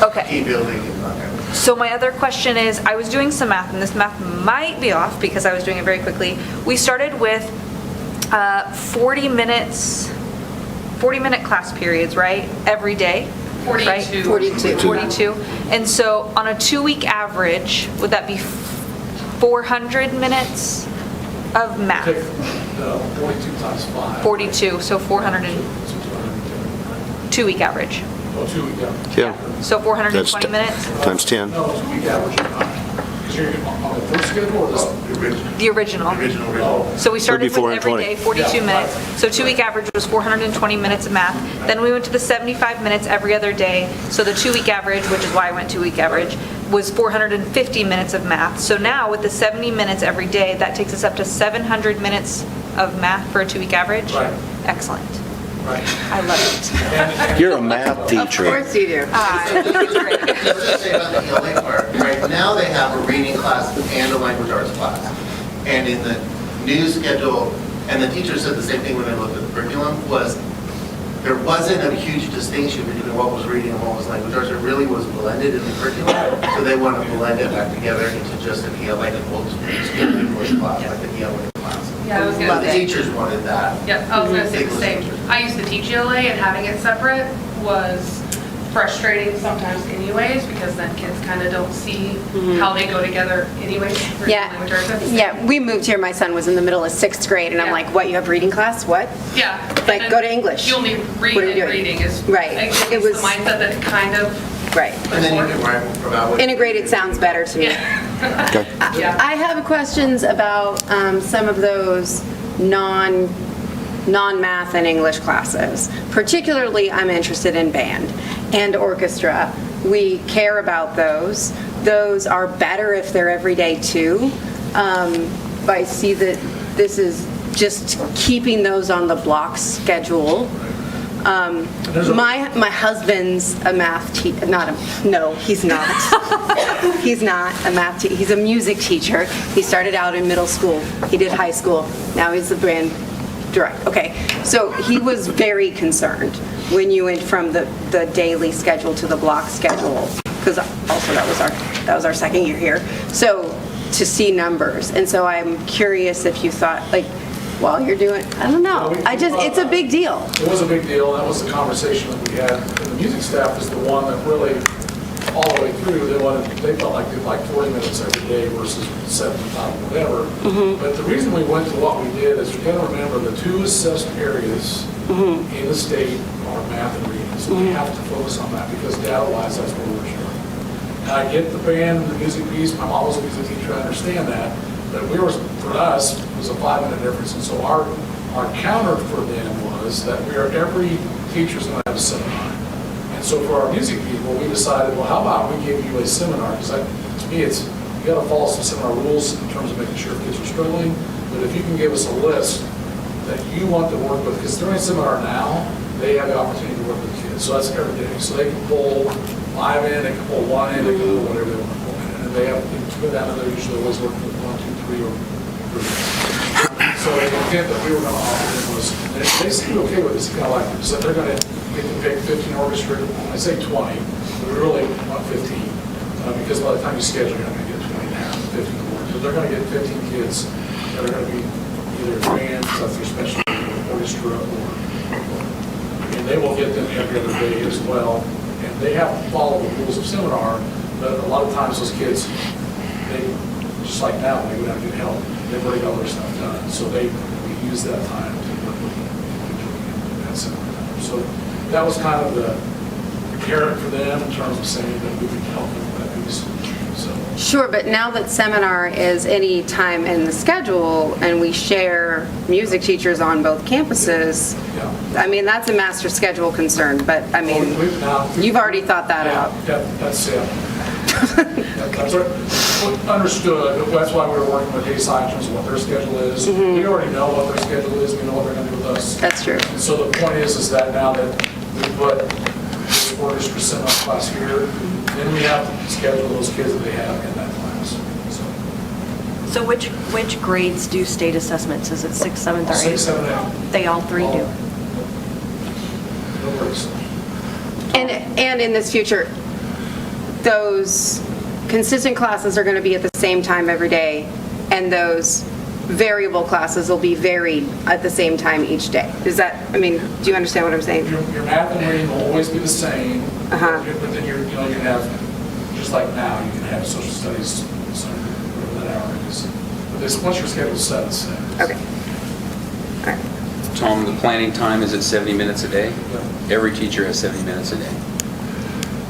Okay. Team building and that kind of thing. So my other question is, I was doing some math, and this math might be off because I was doing it very quickly. We started with 40-minute class periods, right? Every day, 42. right? 42. And so on a 2-week average, would that be 400 minutes of math? Take 42 times 5. 42, so 400 and 2-week average. Oh, 2 week average. Yeah. So 420 That's minutes? Times 10. No, 2 week average. Because you're on the first schedule or this? The original. So we started It'd be with every 420. day, 42 Yeah. minutes. So 2-week average was 420 minutes of math. Then we went to the 75 minutes every other day. So the 2-week average, which is why I went 2-week average, was 450 minutes of math. So now with the 70 minutes every day, that takes us up to 700 minutes of math for a 2-week average? Right. Excellent. Right. I love it. You're a math teacher. Of course you do. Just to say about the ELA part, right now they have a reading class and a language arts class. And in the new schedule, and the teacher said the same thing when they looked at the curriculum, was there wasn't a huge distinction between what was reading and what was language arts. It really was blended in the curriculum. So they want to blend it back together into just an ELA English class, like an ELA class. Yeah, I was But gonna the say. teachers wanted that. Yep, I was gonna say the same. I used to teach ELA and having it separate was frustrating sometimes anyways, because then kids kind of don't see how they go together anyways. for language arts. That's the same. Yeah, we moved here, my son was in the middle of 6th grade, and I'm like, what, you have reading class? What? Yeah. Like, go to English. You only read What are you and doing? reading is. Right. It's It was- the mindset that it kind of. Right. And then you can write about what. Integrated sounds better to me. Yeah. I have questions about some of those non-math and English classes. Particularly, I'm interested in band and orchestra. We care about those. Those are better if they're every day too. I see that this is just keeping those on the block schedule. My husband's a math teacher, no, he's not. He's not a math teacher, he's a music teacher. He started out in middle school, he did high school, now he's the brand director. Okay, so he was very concerned when you went from the daily schedule to the block schedule, because also that was our second year here. So to see numbers, and so I'm curious if you thought, like, while you're doing, I don't know, it's a big deal. It was a big deal, and that was the conversation that we had. And the music staff is the one that really, all the way through, they felt like they'd like 40 minutes every day versus 75, whatever. But the reason we went to what we did is you got to remember the two assessed areas in the state are math and reading. So we have to focus on that because data-wise, that's what we're showing. And I get the band, the music piece, my mom was a music teacher, I understand that. But for us, it was a 5-minute difference. And so our counter for them was that every teacher's going to have a seminar. And so for our music people, we decided, well, how about we give you a seminar? Because to me, you got to follow some seminar rules in terms of making sure kids are struggling. But if you can give us a list that you want to work with, because during seminar now, they have the opportunity to work with kids. So that's every day. So they can pull 5 in, they can pull 1 in, they can pull whatever they want to pull in. And they have to go down, and they're usually always working with 1, 2, 3, or 3. So the intent that we were going to offer them was, they seemed okay with this, kind of like, so they're going to get to pick 15 orchestra. I say 20, but we really want 15. Because by the time you schedule, you're not going to get 20 and a half, 15 more. So they're going to get 15 kids that are going to be either band, that's their specialty, or orchestra, and they will get them every other day as well. And they have to follow the rules of seminar, but a lot of times those kids, they, just like now, when they go down and get help, they've already got their stuff done. So we use that time to work with them in that seminar time. So that was kind of the carrot for them in terms of saying that we could help them with that piece. So. Sure, but now that seminar is any time in the schedule and we share music teachers on both campuses, I mean, that's a master schedule concern, but I mean, you've already thought that out. Yeah, that's it. That's understood. That's why we were working with ASI in terms of what their schedule is. We already know what their schedule is. We know what they're going to do with us. That's true. And so the point is that now that we put this orchestra seminar class here, then we have to schedule those kids that they have in that class. So which grades do state assessments? Is it 6th, 7th, or 8th? 6, 7, 8. They all three do. No worries. And in this future, those consistent classes are going to be at the same time every day, and those variable classes will be varied at the same time each day. Is that, I mean, do you understand what I'm saying? Your math and reading will always be the same, but then you can have, just like now, you can have social studies, whatever that hour is. But once your schedule's set, it's set. Okay. All right. Tom, the planning time is at 70 minutes a day? Yeah. Every teacher has 70 minutes a day?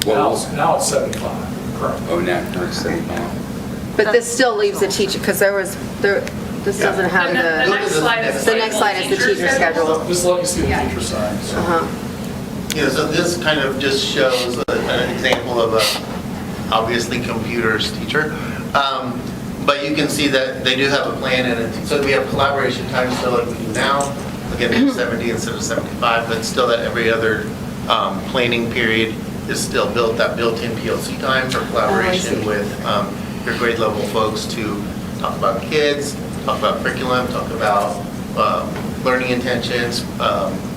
Now it's 75, correct. Oh, now it's 75. But this still leaves the teacher, because this doesn't have The next slide is the next slide is the teacher schedule. Just let me see the teacher side. So. Yeah, so this kind of just shows an example of a, obviously, computers teacher. But you can see that they do have a plan, and so we have collaboration time still like we do now. Again, it's 70 instead of 75, but still that every other planning period is still that built-in PLC time for collaboration with your grade level folks to talk about kids, talk about curriculum, talk about learning intentions,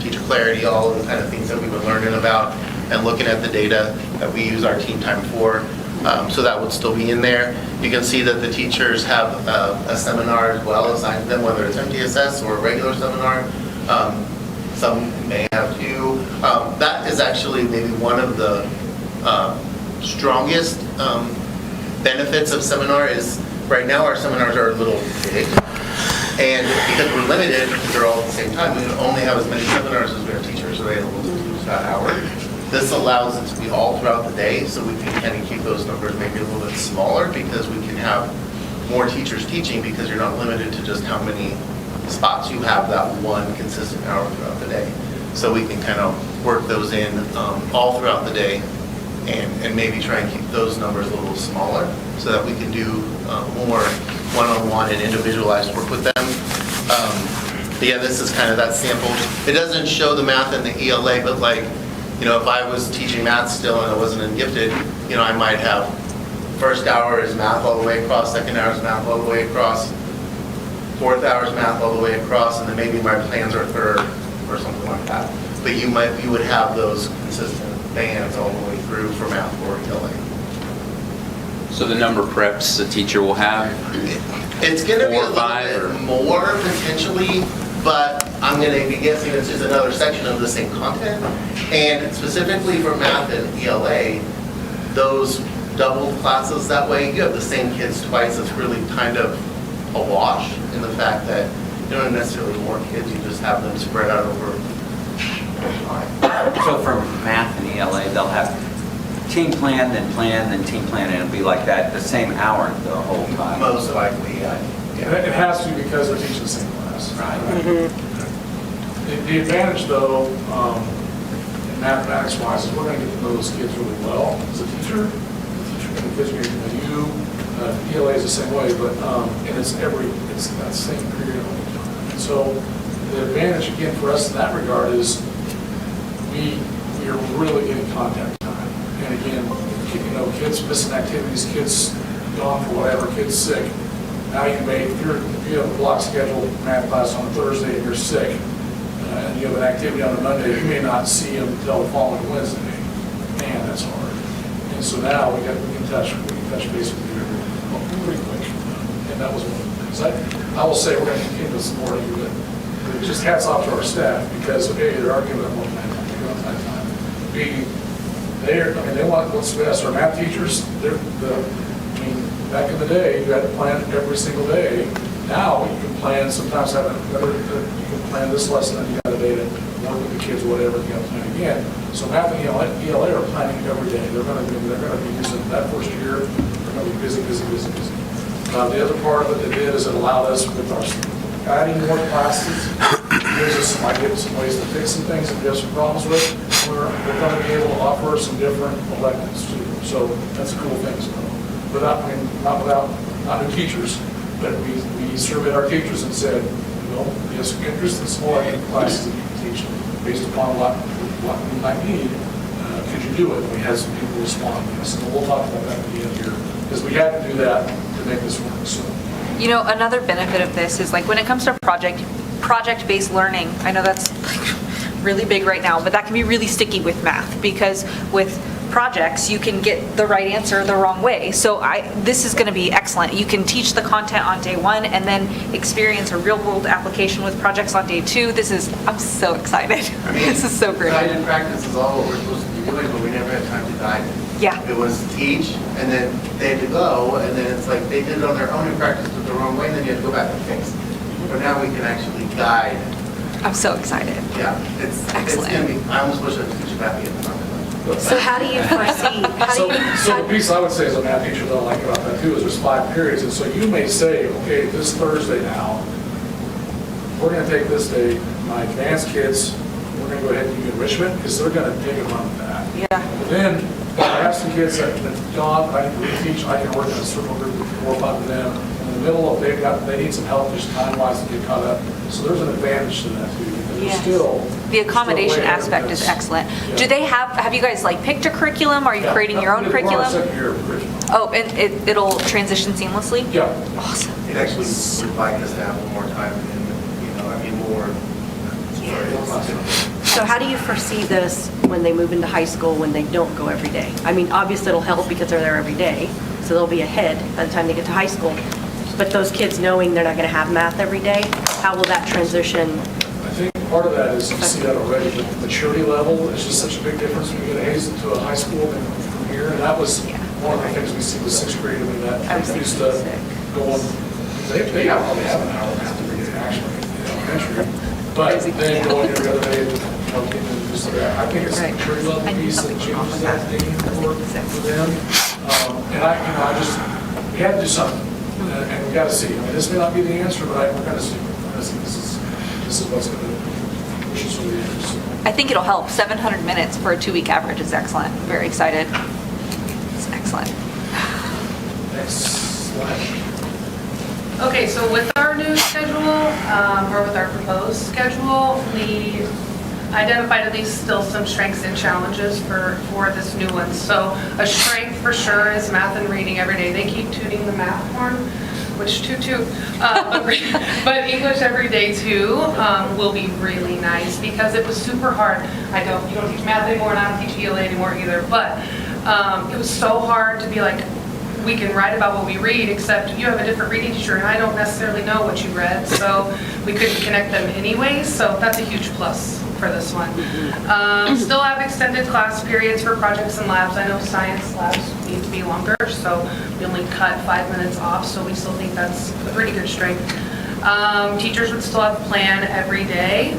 teacher clarity, all of the kind of things that we've been learning about, and looking at the data that we use our team time for. So that would still be in there. You can see that the teachers have a seminar as well assigned to them, whether it's MTSS or a regular seminar. Some may have two. That is actually maybe one of the strongest benefits of seminar is right now our seminars are a little big. And because we're limited, because they're all at the same time, we can only have as many seminars as we have teachers available to teach that hour. This allows it to be all throughout the day, so we can kind of keep those numbers maybe a little bit smaller because we can have more teachers teaching because you're not limited to just how many spots, you have that one consistent hour throughout the day. So we can kind of work those in all throughout the day and maybe try and keep those numbers a little smaller so that we can do more one-on-one and individualized work with them. But yeah, this is kind of that sample. It doesn't show the math in the ELA, but like, you know, if I was teaching math still and I wasn't in gifted, you know, I might have first hour is math all the way across, second hour is math all the way across, fourth hour is math all the way across, and then maybe my plans are third or something like that. But you would have those consistent bands all the way through for math or ELA. So the number of preps a teacher will have? It's going to be a 4 or little 5 bit or? more potentially, but I'm going to be guessing it's just another section of the same content. And specifically for math and ELA, those doubled classes that way, you have the same kids twice. It's really kind of a wash in the fact that you don't necessarily more kids, you just have them spread out over time. So for math and ELA, they'll have team plan, then team plan, and it'll be like that the same hour the whole time? Most likely, yeah. It has to be because they're teaching the same class. Right. The advantage, though, in mathematics-wise, is we're going to get to know those kids really well as a teacher. The teacher and the kids are going to know you. ELA is the same way, but and it's that same period all the time. And so the advantage, again, for us in that regard is we are really getting contact time. And again, you know, kids missing activities, kids gone for whatever, kids sick. Now you may, if you have a block scheduled math class on a Thursday and you're sick, and you have an activity on a Monday, you may not see them until the following Wednesday. Man, that's hard. And so now we can touch base with you pretty quick. And that was one of the things. I will say we're going to continue to support you, but just hats off to our staff because A, they are giving up more time. B, they want what's best. Our math teachers, back in the day, you had to plan every single day. Now you can plan, sometimes have you can plan this lesson and you got a day to work with the kids or whatever, you got to plan again. So math and ELA are planning every day. They're going to be using that first year, they're going to be busy. The other part of it they did is it allowed us with our adding more classes, gives us some ways to fix some things that we have some problems with. We're going to be able to offer some different electives too. So that's a cool thing. So not new teachers, but we surveyed our teachers and said, you know, yes, interest in small academic classes that you can teach based upon what we might need. Could you do it? And we had some people respond to us, and we'll talk about that at the end here, because we had to do that to make this work. So, You know, another benefit of this is like when it comes to project-based learning, I know that's like really big right now, but that can be really sticky with math because with projects, you can get the right answer the wrong way. So this is going to be excellent. You can teach the content on day 1 and then experience a real-world application with projects on day 2. I'm so excited. This is so great. Guide and practice is all what we're supposed to be doing, but we never had time to guide. Yeah. It was teach, and then they had to go, and then it's like they did it on their own and practiced it the wrong way, and then you have to go back and fix. But now we can actually guide. I'm so excited. Yeah, it's going to be, I almost wish I could teach it back again. So how do you foresee, So the piece I would say as a math teacher that I like about that too is there's 5 periods. And so you may say, okay, this Thursday now, we're going to take this day, my advanced kids, we're going to go ahead and do enrichment because they're going to dig and run with that. Yeah. But then I have some kids that gone, I can reteach, I can work in a circle group with 4 or 5 of them. In the middle of, they need some help just time-wise to get caught up. So there's an advantage to that too. Yes. Still, the accommodation still way aspect is excellent. Yeah. Do they have you guys like picked a curriculum? Are you creating your own curriculum? We're on our second year of curriculum. Oh, and it'll transition seamlessly? Yeah. Awesome. It actually would like us to have more time and, more. so how do you foresee this when they move into high school when they don't go every day? I mean, obviously it'll help because they're there every day, so they'll be ahead by the time they get to high school. But those kids knowing they're not going to have math every day, how will that transition? I think part of that is you see that already, but the maturity level is just such a big difference when you get Hazen to a high school and from here. And that was one of the things we see with 6th grade. I mean, that used to go on, they probably have an hour and a half every day actually in elementary. But then going every other day, getting into just that. I think it's the maturity level piece that changes that thing for them. And we had to do something. And we got to see. I mean, this may not be the answer, but we're going to see. This is what's going to push us over the edge. I think it'll help. 700 minutes for a 2-week average is excellent. Very excited. It's excellent. Next slide. Okay, so with our new schedule, or with our proposed schedule, we identified at least still some strengths and challenges for this new one. So a strength for sure is math and reading every day. They keep tooting the math horn, which toot. But English every day too will be really nice because it was super hard. You don't teach math anymore and I don't teach ELA anymore either, but it was so hard to be like, we can write about what we read, except you have a different reading teacher and I don't necessarily know what you read, so we couldn't connect them anyways, so that's a huge plus for this one. Still have extended class periods for projects and labs. I know science labs need to be longer, so we only cut 5 minutes off, so we still think that's a pretty good strength. Teachers would still have plan every day.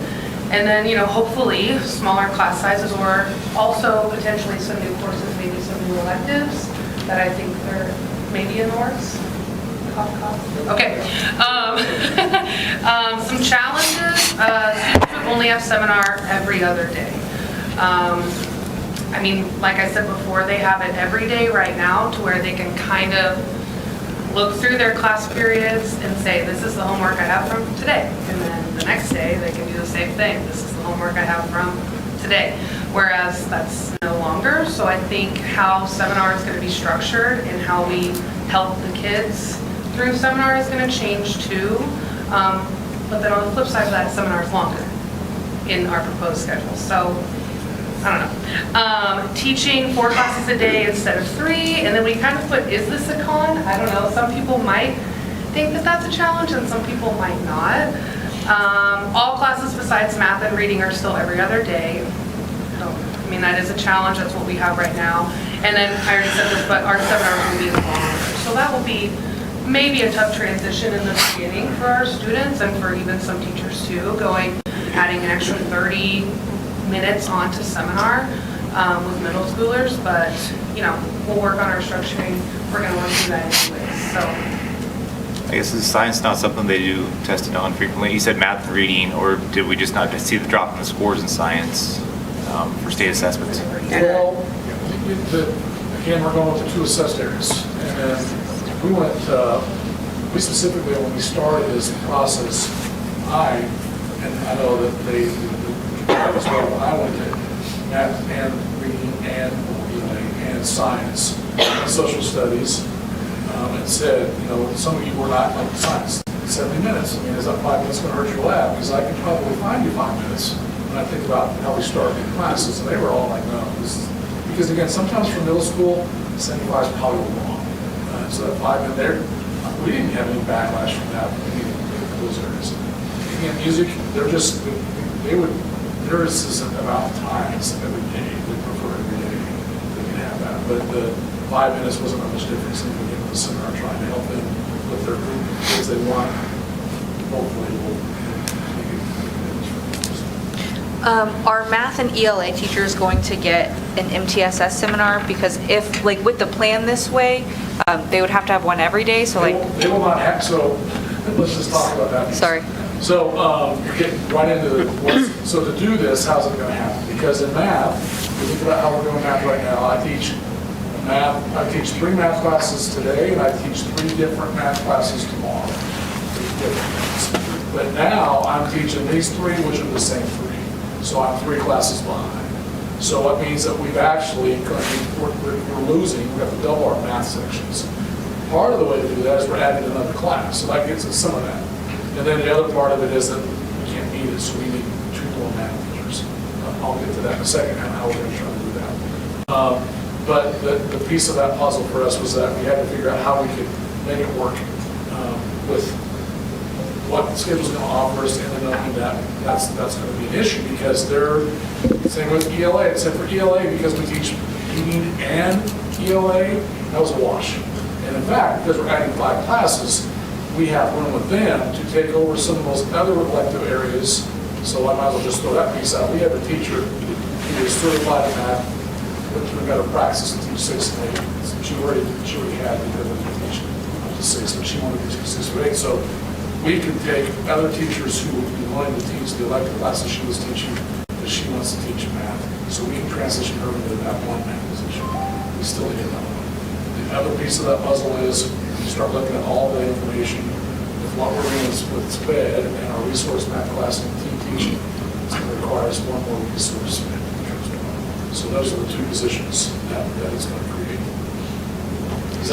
And then, hopefully smaller class sizes or also potentially some new courses, maybe some new electives that I think are maybe in the works. Cough, cough. Okay. Some challenges. Students would only have seminar every other day. I mean, like I said before, they have it every day right now to where they can kind of look through their class periods and say, this is the homework I have from today. And then the next day, they can do the same thing. This is the homework I have from today. Whereas that's no longer. So I think how seminar is going to be structured and how we help the kids through seminar is going to change too. But then on the flip side of that, seminar is longer in our proposed schedule. So I don't know. Teaching 4 classes a day instead of 3, and then we kind of put, is this a con? I don't know. Some people might think that that's a challenge, and some people might not. All classes besides math and reading are still every other day. I mean, that is a challenge. That's what we have right now. And then I already said this, but our seminars will be longer. So that will be maybe a tough transition in the beginning for our students and for even some teachers too, adding an extra 30 minutes onto seminar with middle schoolers, but we'll work on our structuring. We're going to want to do that anyways. So I guess is science not something they do tested on frequently? You said math and reading, or did we just not see the drop in the scores in science for state assessments? Well, again, we're going with the 2 assessed areas, and we specifically, when we started this process, I know that they as well, when I went to math and reading and and science and social studies, and said, some of you were not like science, 70 minutes. I mean, is that 5 minutes going to hurt your lab? Because I can probably find you 5 minutes when I think about how we started in classes, and they were all like, no, this is, because again, sometimes for middle school, 75 is probably wrong. So that 5 minutes there, we didn't have any backlash from that in those areas. Again, music, there is this amount of time, it's every day, we prefer every day they can have that. But the 5 minutes wasn't much difference in the beginning of the seminar, trying to help them with their group kids they want. Hopefully we'll make it. Are math and ELA teachers going to get an MTSS seminar? Because if, with the plan this way, they would have to have one every day, so They will not have, so let's just talk about that. Sorry. So you're getting right into so to do this, how's it going to happen? Because in math, if you think about how we're doing math right now, I teach 3 math classes today, and I teach 3 different math classes tomorrow. 3 different. But now I'm teaching these 3, which are the same 3. So I'm 3 classes behind. So what means that we've actually, we're losing, we have to double our math sections. Part of the way to do that is we're adding another class, so that gets us some of that. And then the other part of it is that we can't meet it, so we need 2 more math teachers. I'll get to that in a second, and how we're going to try to do that. But the piece of that puzzle for us was that we had to figure out how we could make it work with what the schedule's going to offer us, and then knowing that that's going to be an issue because they're, same with ELA, except for ELA, because we teach reading and ELA, that was a wash. And in fact, because we're adding 5 classes, we have room with them to take over some of those other elective areas. So I might as well just throw that piece out. We have a teacher who is certified in math, went through better practice and teach 6 and 8. She already had because of the teaching. 6, but she wanted to teach 6 through 8. So we could take other teachers who would be willing to teach the elective classes she was teaching, but she wants to teach math. So we can transition her into that one math position. We still need that one. The other piece of that puzzle is you start looking at all the information with what we're doing with SPED and our resource math class and team teaching. It's going to require us one more resource. So those are the 2 positions that it's going to create. Does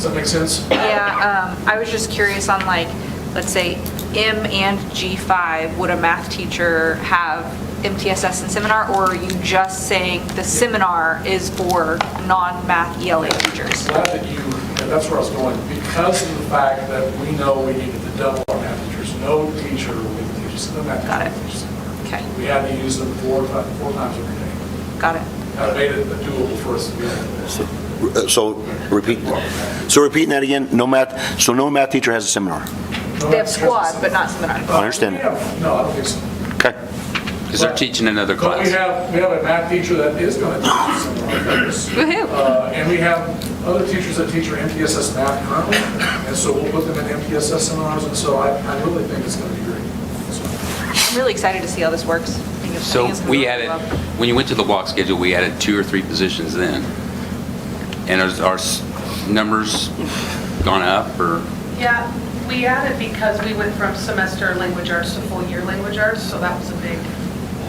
that make sense? Yeah, I was just curious on like, let's say M and G5, would a math teacher have MTSS and seminar, or are you just saying the seminar is for non-math ELA teachers? Glad that that's where I was going. Because of the fact that we know we needed to double our math teachers, no teacher would teach us the math. Got it. Okay. We had to use them four times every day. Got it. That made it doable for us to be able to. So repeating that again, no math teacher has a seminar. They have squad, but not seminar. I understand that. No, I don't think so. Okay. Because they're teaching another But class. we have a math teacher that is going to teach seminar. And we have other teachers that teach our MTSS math currently, and so we'll put them in MTSS seminars, and so I really think it's going to be great. I'm really excited to see how this works. So we added, when you went to the block schedule, we added 2 or 3 positions then. And our numbers gone up, or? Yeah, we added because we went from semester language arts to full year language arts, so that was a big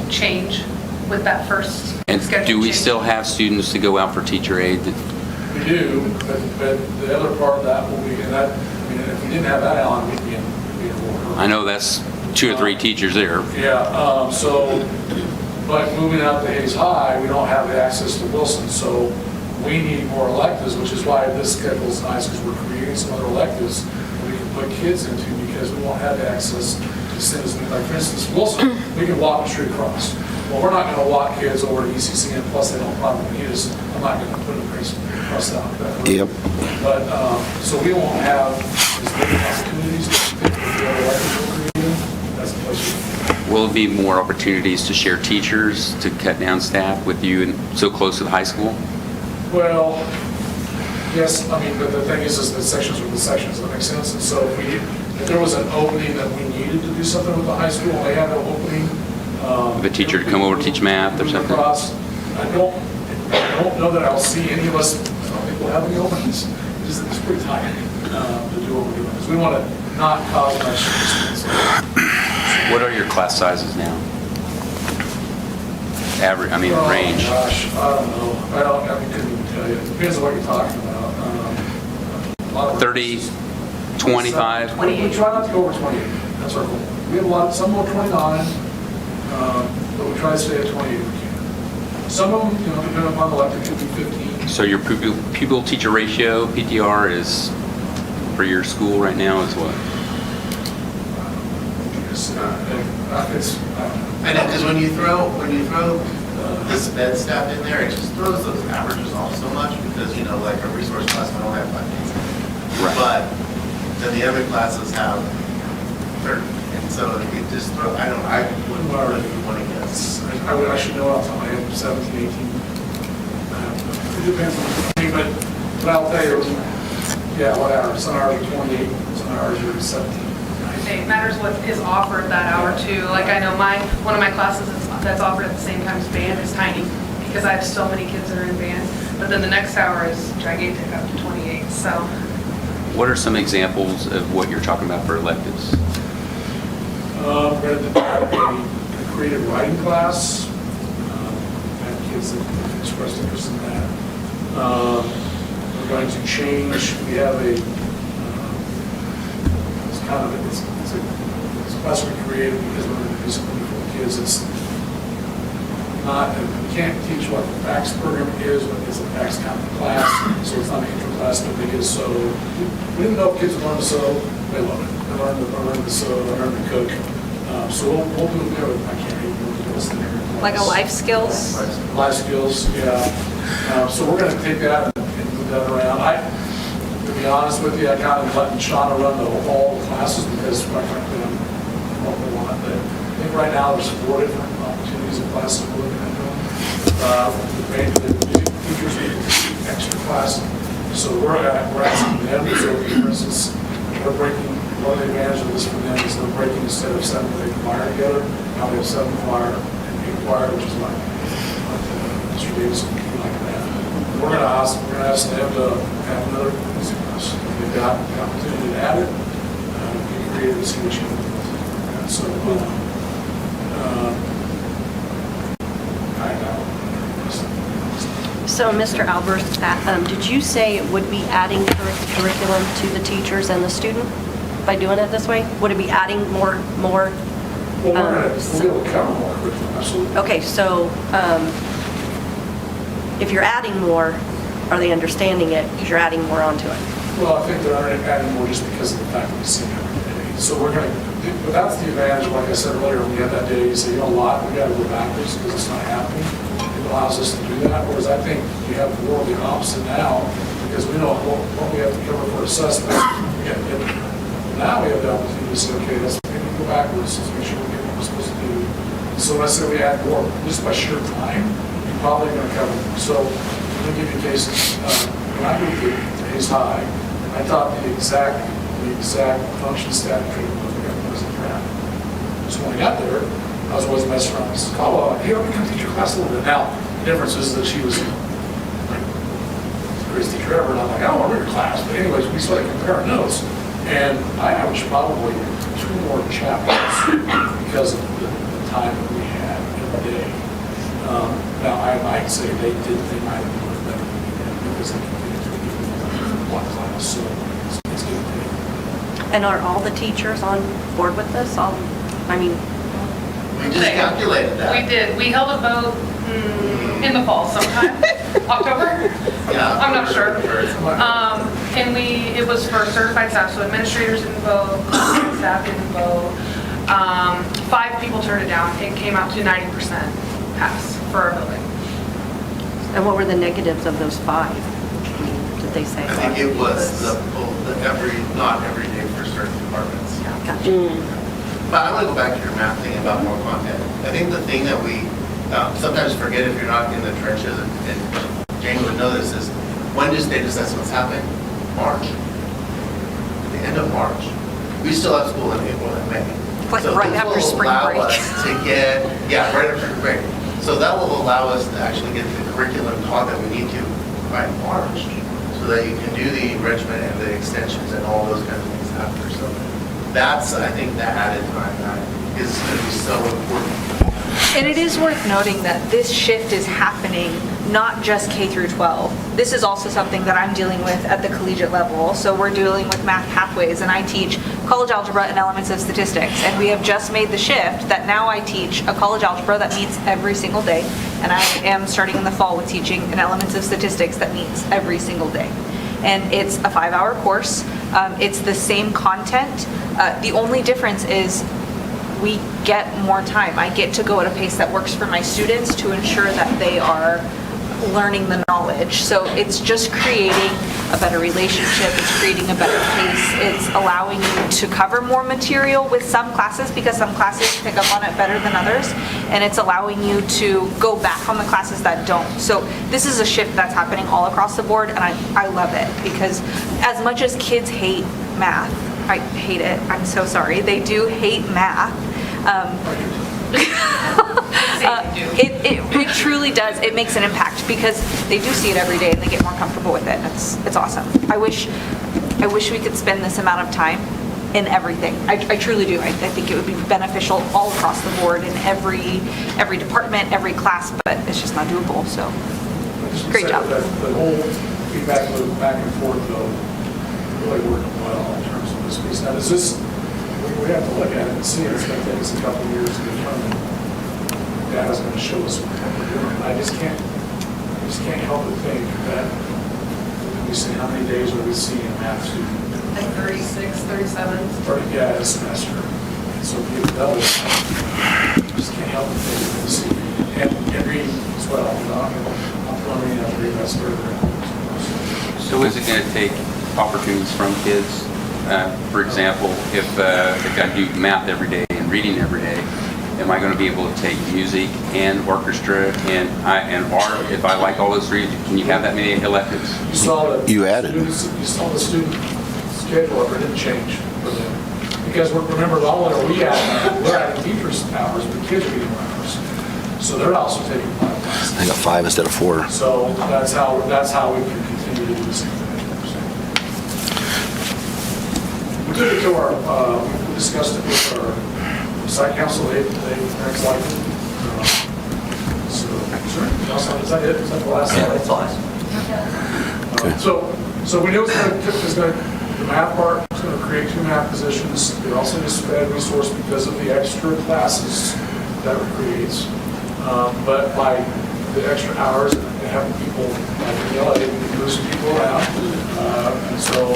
change with that first And schedule do we change. still have students to go out for teacher aid? We do, but the other part of that will be, and that, I mean, if we didn't have that, Alan, we'd be in order. I know that's 2 or 3 teachers there. Yeah, but moving out to Hayes High, we don't have the access to Wilson, so we need more electives, which is why this schedule is nice, because we're creating some other electives we can put kids into, because we won't have the access to students. Like, for instance, Wilson, we can walk them straight across. Well, we're not going to walk kids over to ECC, and plus they don't probably need us. I'm not going to put them across that route. Yep. But, so we won't have as many opportunities to pick the other electives we're creating. That's the place. Will it be more opportunities to share teachers, to cut down staff with you and so close to the high school? Well, yes, I mean, but the thing is the sections are the sections, does that make sense? And so if there was an opening that we needed to do something with the high school, they had an opening. Of a teacher to come over to teach math or something? I don't know that I'll see any of us, I don't think we'll have any openings. It's pretty tight to do what we're doing, because we want to not cause much expense. What are your class sizes now? Average, range? Oh, gosh, I don't know. I couldn't even tell you. It depends on what you're talking about. 30, 25? We try not to go over 28. That's our goal. We have a lot, some go 29, but we try to stay at 28 if we can. Some of them, depending upon the elective, could be 15. So your pupil teacher ratio, PTR, is for your school right now is what? I know, because when you throw the SPED staff in there, it just throws those averages off so much, because, like a resource class might only have 5 days. Right. But then the other classes have 30, and so it just throws, I wouldn't really want to guess. I should know off the top of my head, 17, 18. It depends on the thing, but I'll tell you, yeah, whatever. Some hours are 28, some hours are 17. It matters what is offered that hour too. Like I know one of my classes that's offered at the same time as band is tiny, because I have so many kids that are in band. But then the next hour is gigantic, up to 28. So. What are some examples of what you're talking about for electives? We're going to have a creative writing class. Have kids that expressed interest in that. We're going to change. We have it's class we created because we're going to do something for the kids. It's not, we can't teach what the FACS program is, but it's a FACS kind of class, so it's not an intro class, but it is so. We didn't know if kids would learn to sew. They love it. They learn to sew, they learn to cook. So we'll do it there. I can't even remember what's the name of the class. Like a life skills? Life skills, yeah. So we're going to take that and move that around. To be honest with you, I kind of letting Shauna run all the classes, because quite frankly, I'm what we want. But I think right now there's 4 different opportunities in classes we're looking at doing. The teachers need to teach extra class So we're asking them, so for instance, they're breaking, one of the advantages of this for them is they're breaking instead of 7 to 8 choir together, now we have 7 choir and 8 choir, which is like Mr. Davis and like that. We're gonna ask them to have another music class. They've got the opportunity to add it, be creative and see what you can do. And so, I know. So, Mr. Albers, did you say it would be adding curriculum to the teachers and the student by doing it this way? Would it be adding more? Well, we'll be able to cover more curriculum, absolutely. Okay, so if you're adding more, are they understanding it because you're adding more onto it? Well, I think they're adding more just because of the fact that we see it every day. So we're going to, but that's the advantage, like I said earlier, when we had that day, you say, you know, a lot, we got to go backwards because it's not happening. It allows us to do that, whereas I think we have more of the opposite now because we know what we have to cover for assessment. Now we have the opportunity to say, okay, let's maybe go backwards, let's make sure we get what we're supposed to do. So let's say we add more, just by sheer time, you're probably going to cover more. So let me give you a case. When I moved to Hayes High, I taught the exact function static treatment of the government track. So when I got there, I was always messing around with Mrs. Caldwell, hey, let me come teach your class a little bit. Now, the difference is that she was like the greatest teacher ever, and I'm like, I don't remember your class. But anyways, we started comparing notes, and I averaged probably 2 more chapters because of the time that we had every day. Now, I might say they might have been better than we did because they continued to give one class, so it's good. And are all the teachers on board with this? We just calculated that. We did. We held a vote in the fall sometime, October? Yeah. I'm not sure. And it was for certified staff, so administrators didn't vote, staff didn't vote. 5 people turned it down. It came out to 90% pass for our building. And what were the negatives of those 5? Did they say? I think it was not every day for certain departments. Gotcha. But I want to go back to your math thing about more content. I think the thing that we sometimes forget if you're not in the trenches, and Jane would know this, is when do state assessments happen? March. The end of March. We still have school in April and May. Like right after spring break. Us to get, right after spring break. So that will allow us to actually get the curriculum taught that we need to by March, so that you can do the enrichment and the extensions and all those kinds of things after. So that's, I think, the added time that is going to be so important. And it is worth noting that this shift is happening not just K through 12. This is also something that I'm dealing with at the collegiate level. So we're dealing with math pathways, and I teach college algebra and elements of statistics. And we have just made the shift that now I teach a college algebra that meets every single day. And I am starting in the fall with teaching an elements of statistics that meets every single day. And it's a 5-hour course. It's the same content. The only difference is we get more time. I get to go at a pace that works for my students to ensure that they are learning the knowledge. So it's just creating a better relationship. It's creating a better pace. It's allowing you to cover more material with some classes because some classes pick up on it better than others. And it's allowing you to go back on the classes that don't. So this is a shift that's happening all across the board, and I love it because as much as kids hate math, I hate it. I'm so sorry. They do hate math. It truly does. It makes an impact because they do see it every day and they get more comfortable with it. It's awesome. I wish we could spend this amount of time in everything. I truly do. I think it would be beneficial all across the board in every department, every class, but it's just not doable. So great job. The whole feedback loop back and forth though really working well in terms of this piece. Now, we have to look at it and see it. It's going to take us a couple of years to determine. Data's going to show us what we're doing. I just can't help but think that when we see how many days are we seeing a math student? Like 36, 37. A semester. And so if you double it, I just can't help but think we're going to see. And reading as well. I'm learning how to read that further. So is it going to take opportunities from kids? For example, if they've got to do math every day and reading every day, am I going to be able to take music and orchestra or if I like all those three, can you have that many electives? You saw the You added. You saw the student schedule, it didn't change for them. Because remember, not only are we're adding teachers' hours, but kids are getting more hours. So they're also taking 5 classes. I got 5 instead of 4. So that's how we can continue to do the same thing. We took it to our, we discussed it with our site council, they parents liked it. So, sure, is that it? Is that the last slide? That's awesome. So we know it's going to, the math part is going to create 2 math positions. It also is a sped resource because of the extra classes that it creates. But by the extra hours and having people, like in LA, we can move some people around. And so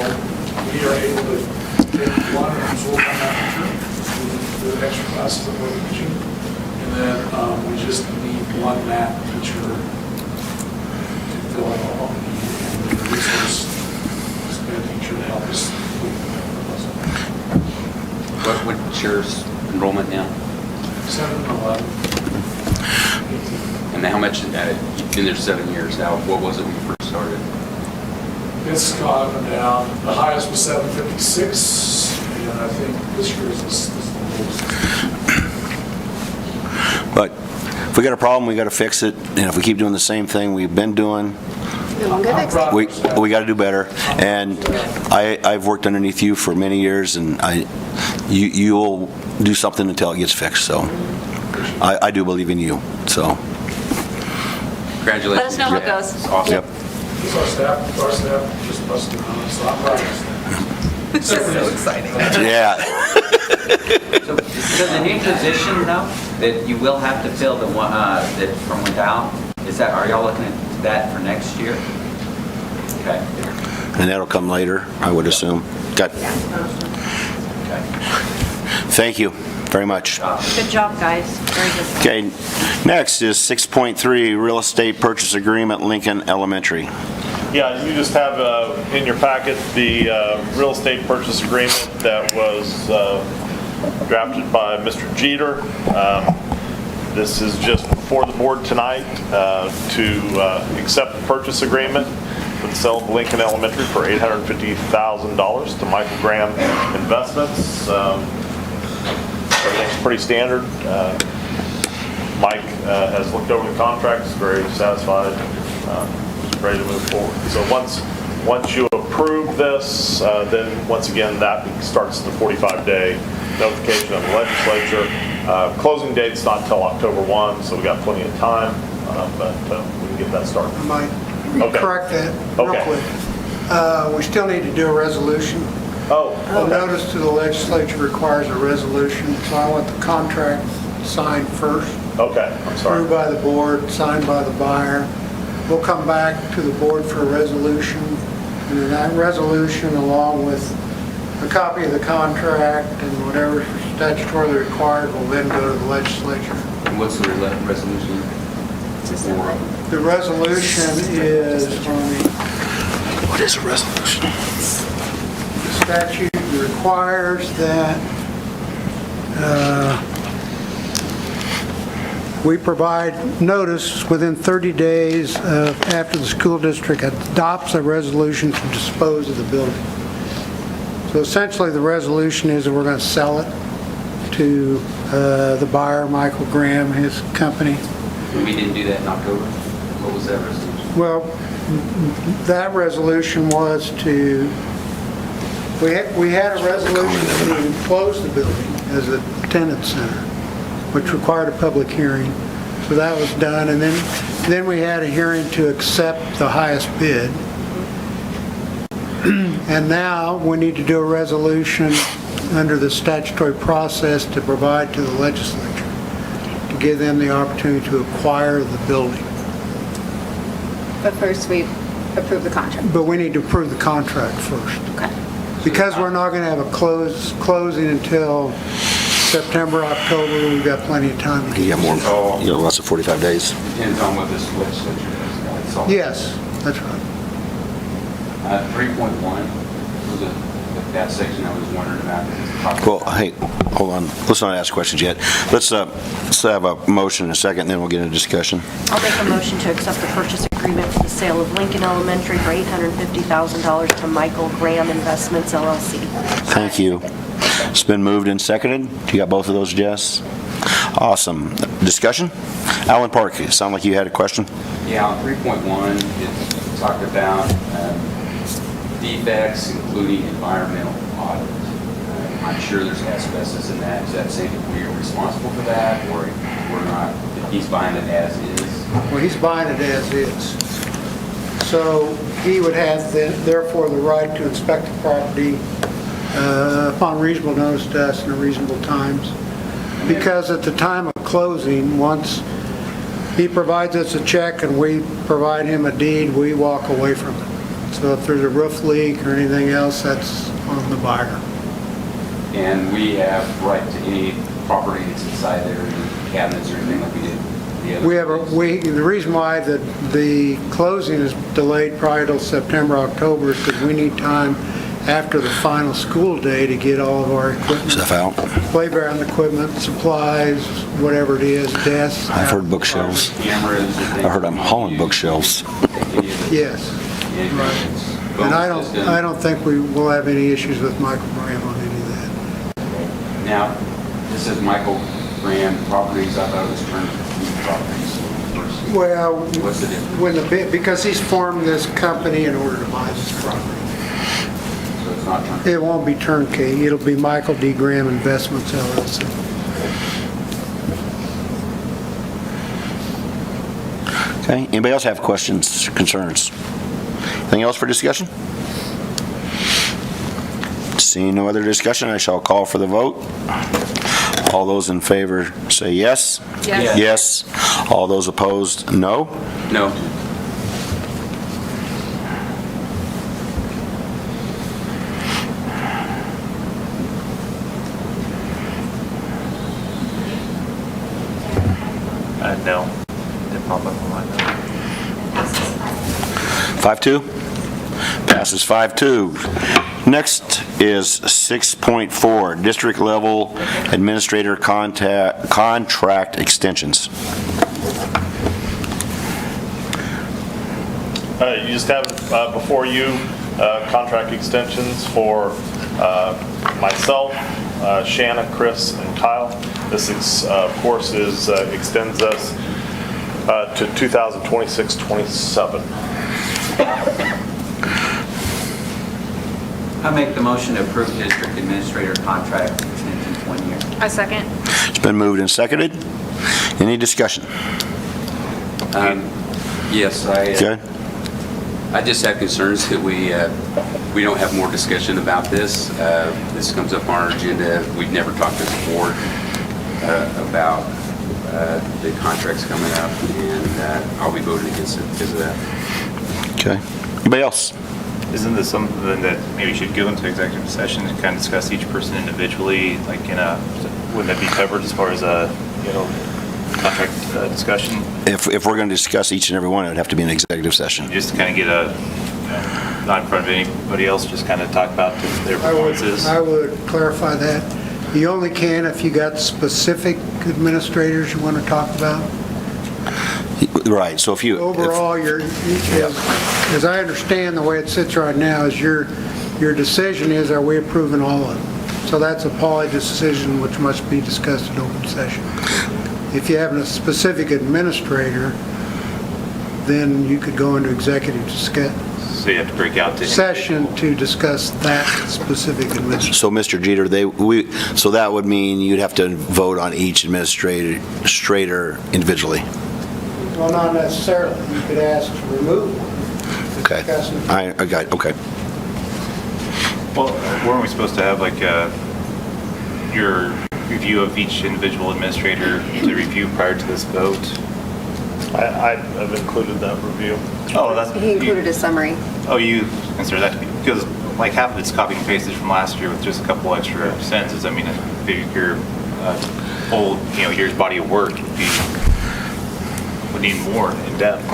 we are able to take one full-time math teacher, the extra classes that we're teaching. And then we just need 1 math teacher to fill in all the need and the resource sped teacher to help us. What's your enrollment now? 7 and 11. And how much, you've been there 7 years now, what was it when you first started? It's gone up and down. The highest was 756, and I think this year is the lowest. But if we got a problem, we got to fix it. And if we keep doing the same thing we've been doing, we got to do better. And I've worked underneath you for many years, and you'll do something until it gets fixed. So I do believe in you. So congratulations. Let us know how it goes. It's awesome. Yep. Our staff just busted on, so I'm proud of This is so exciting. Yeah. So the new position, though, that you will have to fill, the one that from without, are y'all looking at that for next year? Okay. And that'll come later, I would assume. Got. Okay. Thank you very much. Good job, guys. Very good. Okay, next is 6.3, real estate purchase agreement, Lincoln Elementary. Yeah, you just have in your packet the real estate purchase agreement that was drafted by Mr. Jeter. This is just before the board tonight to accept the purchase agreement for the sale of Lincoln Elementary for $850,000 to Michael Graham Investments. Everything's pretty standard. Mike has looked over the contract, is very satisfied, ready to move forward. So once you approve this, then once again that starts the 45-day notification of the legislature. Closing date's not until October 1, so we got plenty of time, but we can get that started. I might correct that real quick. We still need to do a resolution. The notice to the legislature requires a resolution, so I want the contract signed first. Okay, I'm sorry. Approved by the board, signed by the buyer. We'll come back to the board for a resolution, and then that resolution, along with a copy of the contract and whatever statutorily required, will then go to the legislature. And what's the resolution? The resolution is, what is a resolution? The statute requires that we provide notice within 30 days after the school district adopts a resolution to dispose of the building. So essentially the resolution is that we're going to sell it to the buyer, Michael Graham, his company. We didn't do that in October. What was that resolution? Well, that resolution was to, we had a resolution to close the building as a tenant center, which required a public hearing. So that was done, and then we had a hearing to accept the highest bid. And now we need to do a resolution under the statutory process to provide to the legislature to give them the opportunity to acquire the building. But first, we approve the contract. But we need to approve the contract first. Okay. Because we're not going to have a closing until September, October, we've got plenty of time. You got more, less than 45 days. Depends on what this legislature does. That's all. Yes, that's right. 3.1 was the that section I was wondering about. Well, hey, hold on. Let's not ask questions yet. Let's have a motion in a second, and then we'll get into discussion. I'll make a motion to accept the purchase agreement for the sale of Lincoln Elementary for $850,000 to Michael Graham Investments LLC. Thank you. It's been moved and seconded. You got both of those, Jess? Awesome. Discussion? Alan Park, it sounded like you had a question? Yeah, on 3.1, it talked about defects, including environmental audit. I'm sure there's asbestos in that. Is that saying that we are responsible for that, or we're not? He's buying it as is? Well, he's buying it as is. So he would have therefore the right to inspect the property upon reasonable notice to us in reasonable times. Because at the time of closing, once he provides us a check and we provide him a deed, we walk away from it. So if there's a roof leak or anything else, that's on the buyer. And we have right to any property that's inside there, any cabinets or anything like we did the other. The reason why the closing is delayed probably till September, October is because we need time after the final school day to get all of our equipment. Stuff out. Playground equipment, supplies, whatever it is, desks. I've heard bookshelves. I heard I'm hauling bookshelves. Yes. Right. And I don't think we will have any issues with Michael Graham on any of that. Now, this is Michael Graham Properties. I thought it was turned to properties. Well, What's the difference? because he's formed this company in order to buy this property. So it's not turnkey? It won't be turnkey. It'll be Michael D. Graham Investments LLC. Okay, anybody else have questions, concerns? Anything else for discussion? Seeing no other discussion, I shall call for the vote. All those in favor say yes. Yes. Yes. All those opposed, no. No. No. Didn't pop up on mine. 5-2? Passes 5-2. Next is 6.4, district level administrator contract extensions. You just have before you contract extensions for myself, Shanna, Chris, and Kyle. This, of course, extends us to 2026-27. I make the motion to approve district administrator contract extensions 1 year. A second. It's been moved and seconded. Any discussion? Yes, Okay. I just have concerns that we don't have more discussion about this. This comes up on our agenda. We've never talked as a board about the contracts coming up, and I'll be voting against it because of that. Okay. Anybody else? Isn't this something that maybe should go into executive session and kind of discuss each person individually, like wouldn't that be covered as far as contract discussion? If we're going to discuss each and every one, it would have to be an executive session. Just to kind of get not in front of anybody else, just kind of talk about their performances. I would clarify that. You only can if you got specific administrators you want to talk about. Right, so if you... Overall, as I understand the way it sits right now, is your decision is, are we approving all of them? So that's a poly decision which must be discussed in open session. If you have a specific administrator, then you could go into executive discussion. So you have to break out to Session to discuss that specific administrator. So, Mr. Jeter, so that would mean you'd have to vote on each administrator individually? Well, not necessarily. You could ask to remove one. Okay. I got it. Okay. Well, weren't we supposed to have like your review of each individual administrator to review prior to this vote? I have included that review. Oh, that's... He included a summary. Oh, you consider that to be... Because like half of it's copy and pasted from last year with just a couple extra sentences. I mean, if your whole year's body of work would need more in depth.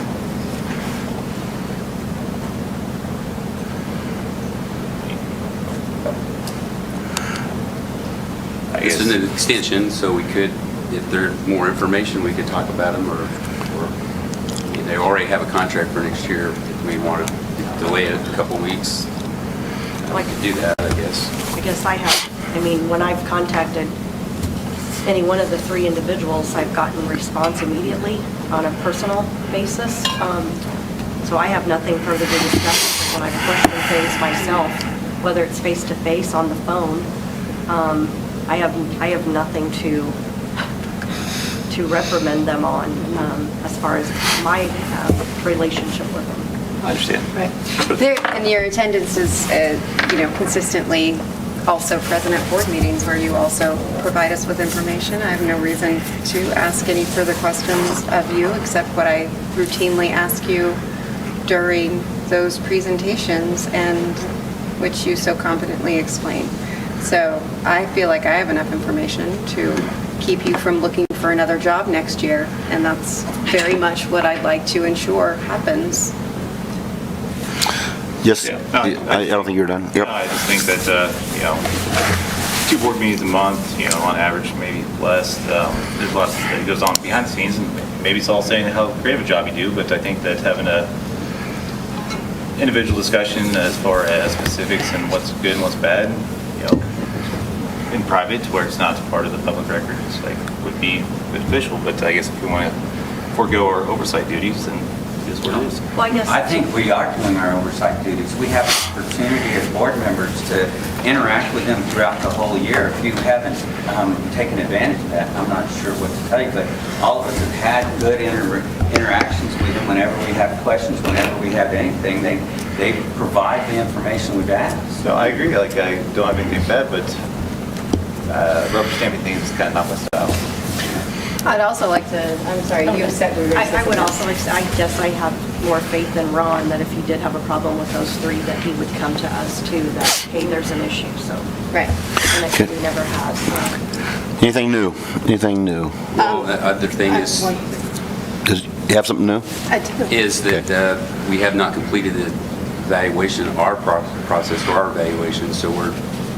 It's an extension, so we could, if there's more information, we could talk about them, or they already have a contract for next year. If we want to delay it a couple weeks, we could do that, I guess. I guess when I've contacted any one of the 3 individuals, I've gotten response immediately on a personal basis. So I have nothing further to discuss. When I've questioned things myself, whether it's face-to-face, on the phone, I have nothing to reprimand them on as far as my relationship with them. I understand. Right. And your attendance is, consistently also present at board meetings where you also provide us with information. I have no reason to ask any further questions of you except what I routinely ask you during those presentations, and which you so competently explain. So I feel like I have enough information to keep you from looking for another job next year, and that's very much what I'd like to ensure happens. Yes, Yeah. I don't think you're done. Yep. No, I just think that, 2 board meetings a month, on average, maybe less. There's lots that goes on behind the scenes, and maybe it's all saying how great of a job you do, but I think that having a individual discussion as far as specifics and what's good and what's bad, in private, where it's not part of the public record, would be beneficial. But I guess if we want to forego our oversight duties, then it is what it is. Well, I think we are doing our oversight duties. We have an opportunity as board members to interact with them throughout the whole year. If you haven't taken advantage of that, I'm not sure what to tell you, but all of us have had good interactions with them whenever we have questions, whenever we have anything. They provide the information we've asked. No, I agree. I don't have anything bad, but rubber stamping things is kind of not my style. I'd also like to, I'm sorry, you said we were... I would also like to say, I guess I have more faith in Ron that if he did have a problem with those 3, that he would come to us too, that, hey, there's an issue, so. Right. And that he never has. Anything new? Anything new? Well, the other thing is Does you have something new? I do. is that we have not completed the evaluation of our process for our evaluation, so we're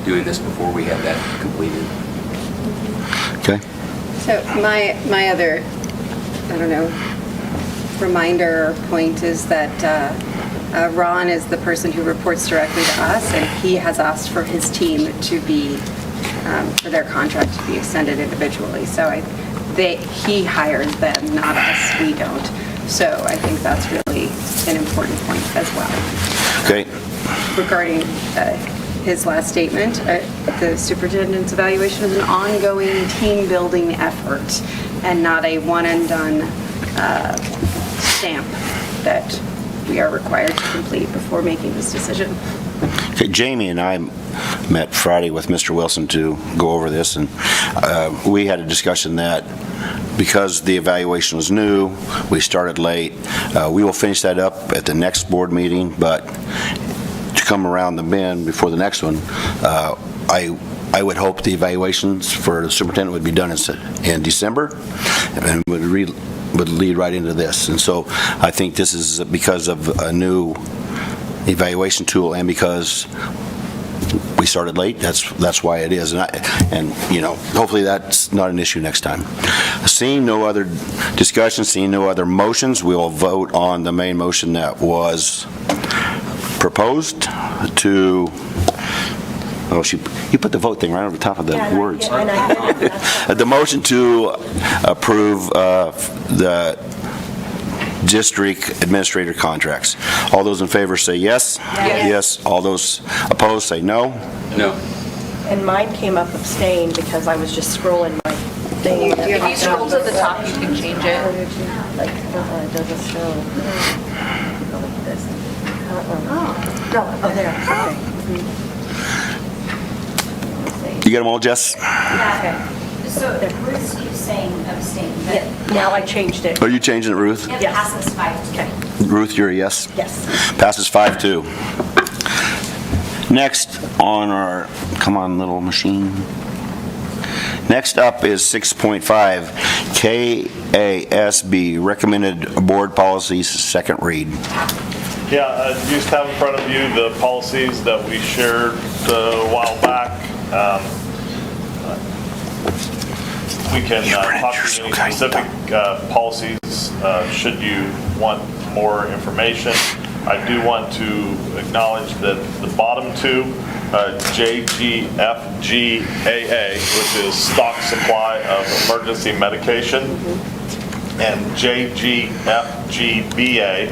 doing this before we have that completed. Okay. So my other, reminder or point is that Ron is the person who reports directly to us, and he has asked for his team to be, for their contract to be extended individually. So he hires them, not us, we don't. So I think that's really an important point as well. Okay. Regarding his last statement, the superintendent's evaluation is an ongoing team-building effort and not a one-and-done stamp that we are required to complete before making this decision. Okay, Jamie and I met Friday with Mr. Wilson to go over this, and we had a discussion that because the evaluation was new, we started late. We will finish that up at the next board meeting, but to come around the bend before the next one, I would hope the evaluations for the superintendent would be done in December, and would lead right into this. And so I think this is because of a new evaluation tool, and because we started late, that's why it is. And hopefully that's not an issue next time. Seeing no other discussion, seeing no other motions, we will vote on the main motion that was proposed to, you put the vote thing right over the top of the words. The motion to approve the district administrator contracts. All those in favor say yes. Yes. All those opposed say no. No. And mine came up abstain because I was just scrolling my thing. If you scroll to the top, you can change it. Like, it doesn't show. Go like this. Oh, there, okay. You got them all, Jess? Okay. So Ruth keeps saying abstain. Now I changed it. Are you changing it, Ruth? It passes 5-2. Okay. Ruth, you're a yes? Yes. Passes 5-2. Next on our, come on little machine. Next up is 6.5, KASB, recommended board policies, second read. Yeah, you just have in front of you the policies that we shared a while back. we can talk to you any specific policies should you want more information. I do want to acknowledge that the bottom two, JGFGAA, which is stock supply of emergency medication, and JGFGBA,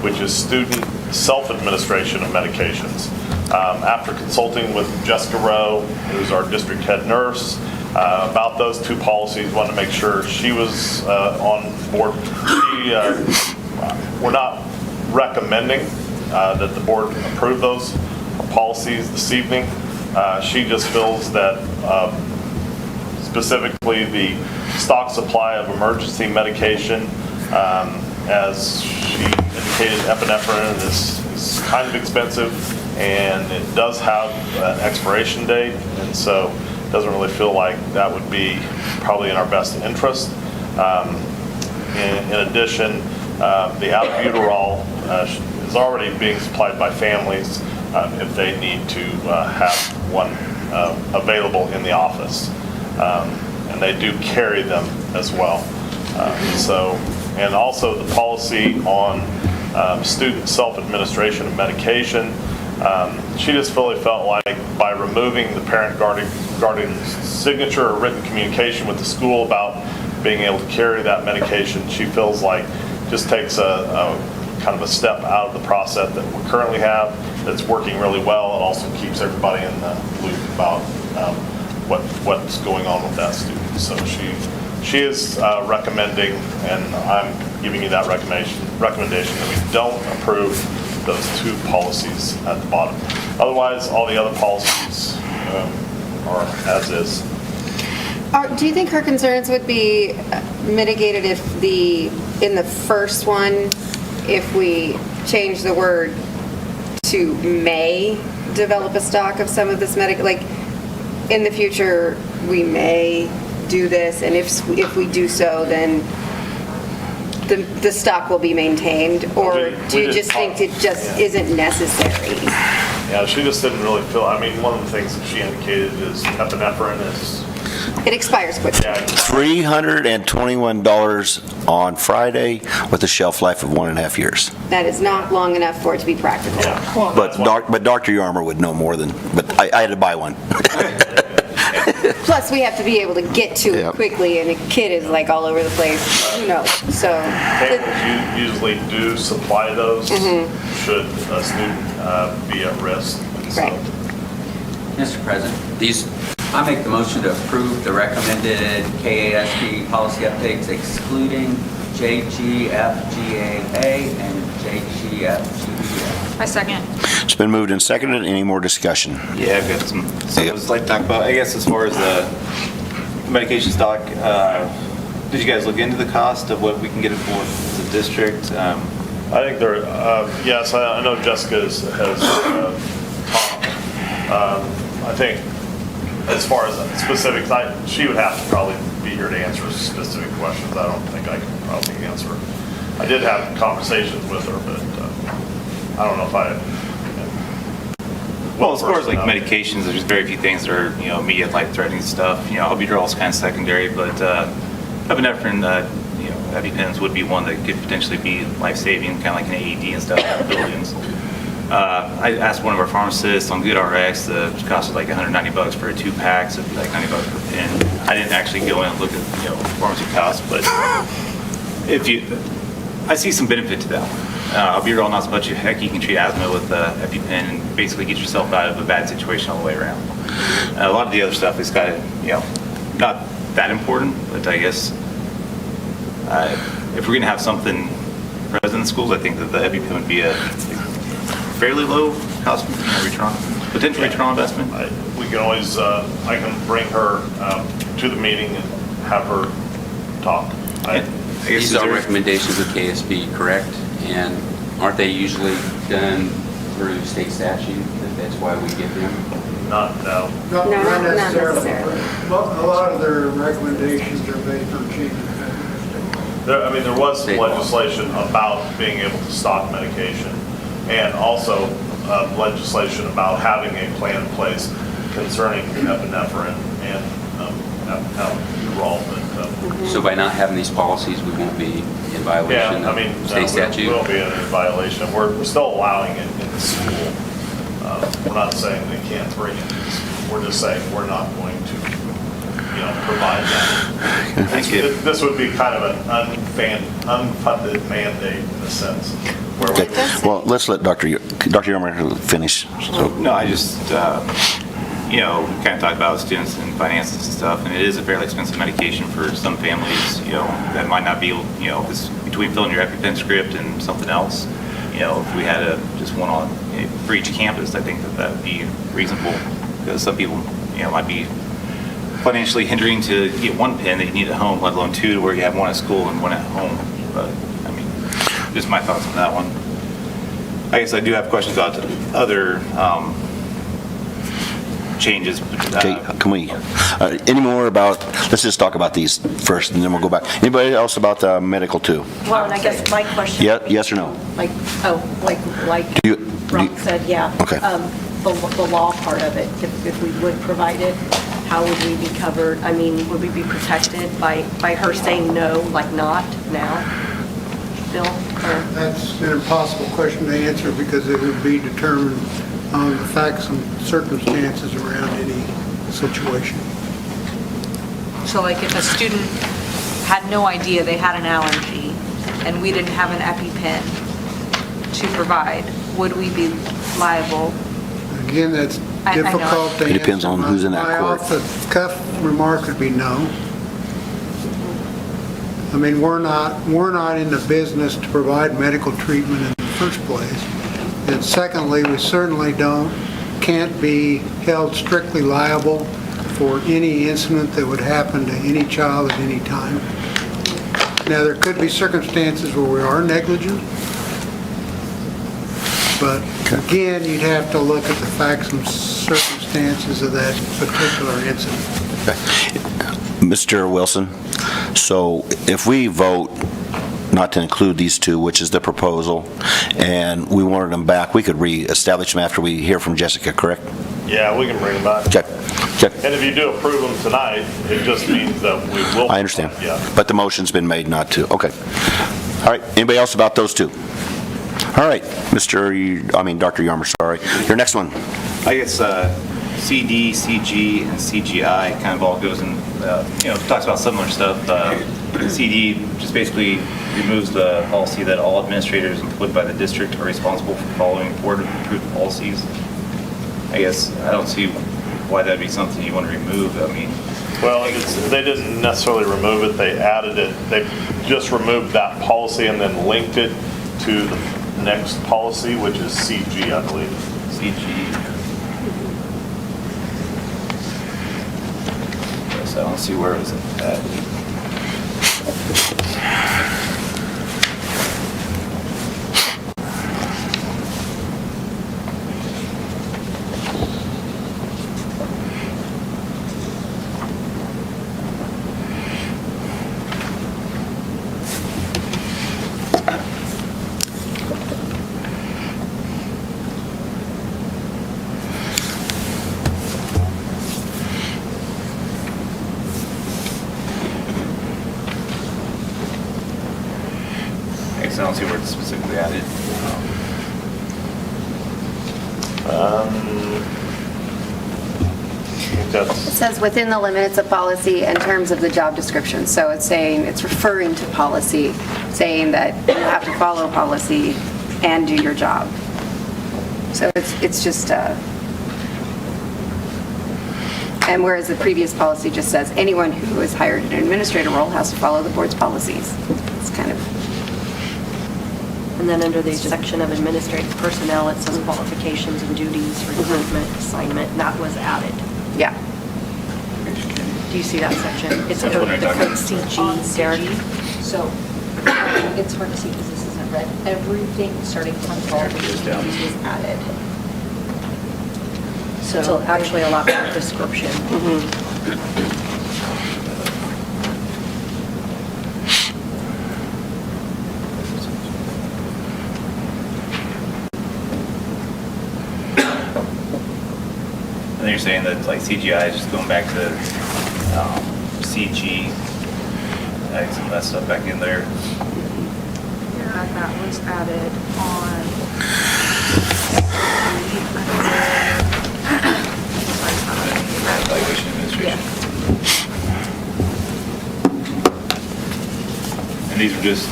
which is student self-administration of medications. After consulting with Jessica Rowe, who's our district head nurse, about those two policies, wanted to make sure she was on board. We're not recommending that the board approve those policies this evening. She just feels that specifically the stock supply of emergency medication, as she indicated, epinephrine is kind of expensive, and it does have an expiration date, and so doesn't really feel like that would be probably in our best interest. In addition, the albuterol is already being supplied by families if they need to have one available in the office. And they do carry them as well. And also the policy on student self-administration of medication. She just really felt like by removing the parent guardian's signature or written communication with the school about being able to carry that medication, she feels like just takes a kind of a step out of the process that we currently have that's working really well, and also keeps everybody in the loop about what's going on with that student. So she is recommending, and I'm giving you that recommendation that we don't approve those two policies at the bottom. Otherwise, all the other policies are as is. Do you think her concerns would be mitigated if in the first one, if we change the word to may develop a stock of some of this like in the future we may do this, and if we do so, then the stock will be maintained, or do you just think it just isn't necessary? Yeah, she just didn't really feel, I mean, one of the things that she indicated is epinephrine is... It expires quickly. $321 on Friday with a shelf life of 1.5 years. That is not long enough for it to be practical. Yeah. But Dr. Yarmer would know more than, but I had to buy one. Plus, we have to be able to get to it quickly, and a kid is like all over the place. Who knows? So families usually do supply those should a student be at risk. Right. Mr. President, I make the motion to approve the recommended KASB policy updates excluding JGFGAA and JGFGBA. I second. It's been moved and seconded. Any more discussion? Yeah, I've got some I'd just like to talk about, I guess, as far as the medication stock. Did you guys look into the cost of what we can get it for as a district? I think there, yes, I know Jessica has talked. I think as far as specifics, she would have to probably be here to answer specific questions. I don't think I can probably answer. I did have conversations with her, but I don't know if I... Well, as far as like medications, there's just very few things that are, immediate life-threatening stuff. Albuterol is kind of secondary, but epinephrine, EpiPens would be one that could potentially be life-saving, kind of like an AED and stuff in buildings. I asked one of our pharmacists on GoodRx, the cost was like $190 for a 2-pack, so it'd be like $90 per pen. I didn't actually go in and look at, pharmacy costs, but I see some benefit to that one. Albuterol, not so much. Heck, you can treat asthma with EpiPen and basically get yourself out of a bad situation all the way around. A lot of the other stuff is kind of, not that important, but I guess if we're going to have something present in schools, I think that the EpiPen would be a fairly low cost potential return on investment. We can always, I can bring her to the meeting and have her talk. These are recommendations of KSB, correct? And aren't they usually done through state statute? That's why we get them? No, not necessarily. A lot of their recommendations are based on change of federal. There was some legislation about being able to stock medication, and also legislation about having a plan in place concerning epinephrine and albuterol. So by not having these policies, we won't be in violation Yeah, I of mean, state we statute? won't be in violation. We're still allowing it in the school. We're not saying they can't bring it to the school. We're just saying we're not going to, provide that. This would be kind of an unfunded mandate in a sense. Where we Okay, well, let's let Dr. Yarmer finish. So, No, I just, we kind of talked about students and finances and stuff, and it is a fairly expensive medication for some families, that might not be, because between filling your EpiPen script and something else, if we had just one on for each campus, I think that would be reasonable, because some people, might be financially hindering to get one pen that you need at home, let alone two, to where you have one at school and one at home. But, I mean, just my thoughts on that one. I guess I do have questions about other changes. Okay, can we, any more about, let's just talk about these first, and then we'll go back. Anybody else about the medical too? Well, and I guess my question. Yeah, yes or no? Like Rob said, yeah. Okay. The law part of it, if we would provide it, how would we be covered? I mean, would we be protected by her saying no, like not now? Bill? Or- That's an impossible question to answer because it would be determined on the facts and circumstances around any situation. So like if a student had no idea they had an allergy and we didn't have an EpiPen to provide, would we be liable? Again, that's I know. difficult to answer. It depends on who's in that court. My off-the-cuff remark would be no. I mean, we're not in the business to provide medical treatment in the first place. And secondly, we certainly can't be held strictly liable for any incident that would happen to any child at any time. Now, there could be circumstances where we are negligent, but again, you'd have to look at the facts and circumstances of that particular incident. Mr. Wilson, so if we vote not to include these two, which is the proposal, and we wanted them back, we could re-establish them after we hear from Jessica, correct? Yeah, we can bring them back. Okay. And if you do approve them tonight, it just means that we will. I understand. Yeah. But the motion's been made not to. Okay. All right. Anybody else about those two? All right. Dr. Yarmer, sorry. Your next one. I guess CD, CG, and CGI kind of all goes in, talks about similar stuff. CD just basically removes the policy that all administrators employed by the district are responsible for following board approved policies. I guess I don't see why that'd be something you want to remove. I mean, Well, they didn't necessarily remove it, they added it. They just removed that policy and then linked it to the next policy, which is CG, I believe. CG. I don't see where it was at. I don't see where it's specifically added. It says within the limits of policy in terms of the job description. So it's saying, it's referring to policy, saying that you have to follow policy and do your job. So it's just, and whereas the previous policy just says anyone who is hired in an administrative role has to follow the board's policies. It's kind of. And then under the section of administrative personnel, it says qualifications and duties, recruitment, assignment, and that was added. Yeah. Do you see that section? It's That's what I'm talking about. CG, Derek. So it's hard to see because this isn't red. Everything starting from qualifications was added. So actually a lot more description. And you're saying that like CGI is just going back to CG adding some of that stuff back in there. Yeah, that was added on. Evaluation administration. And these are just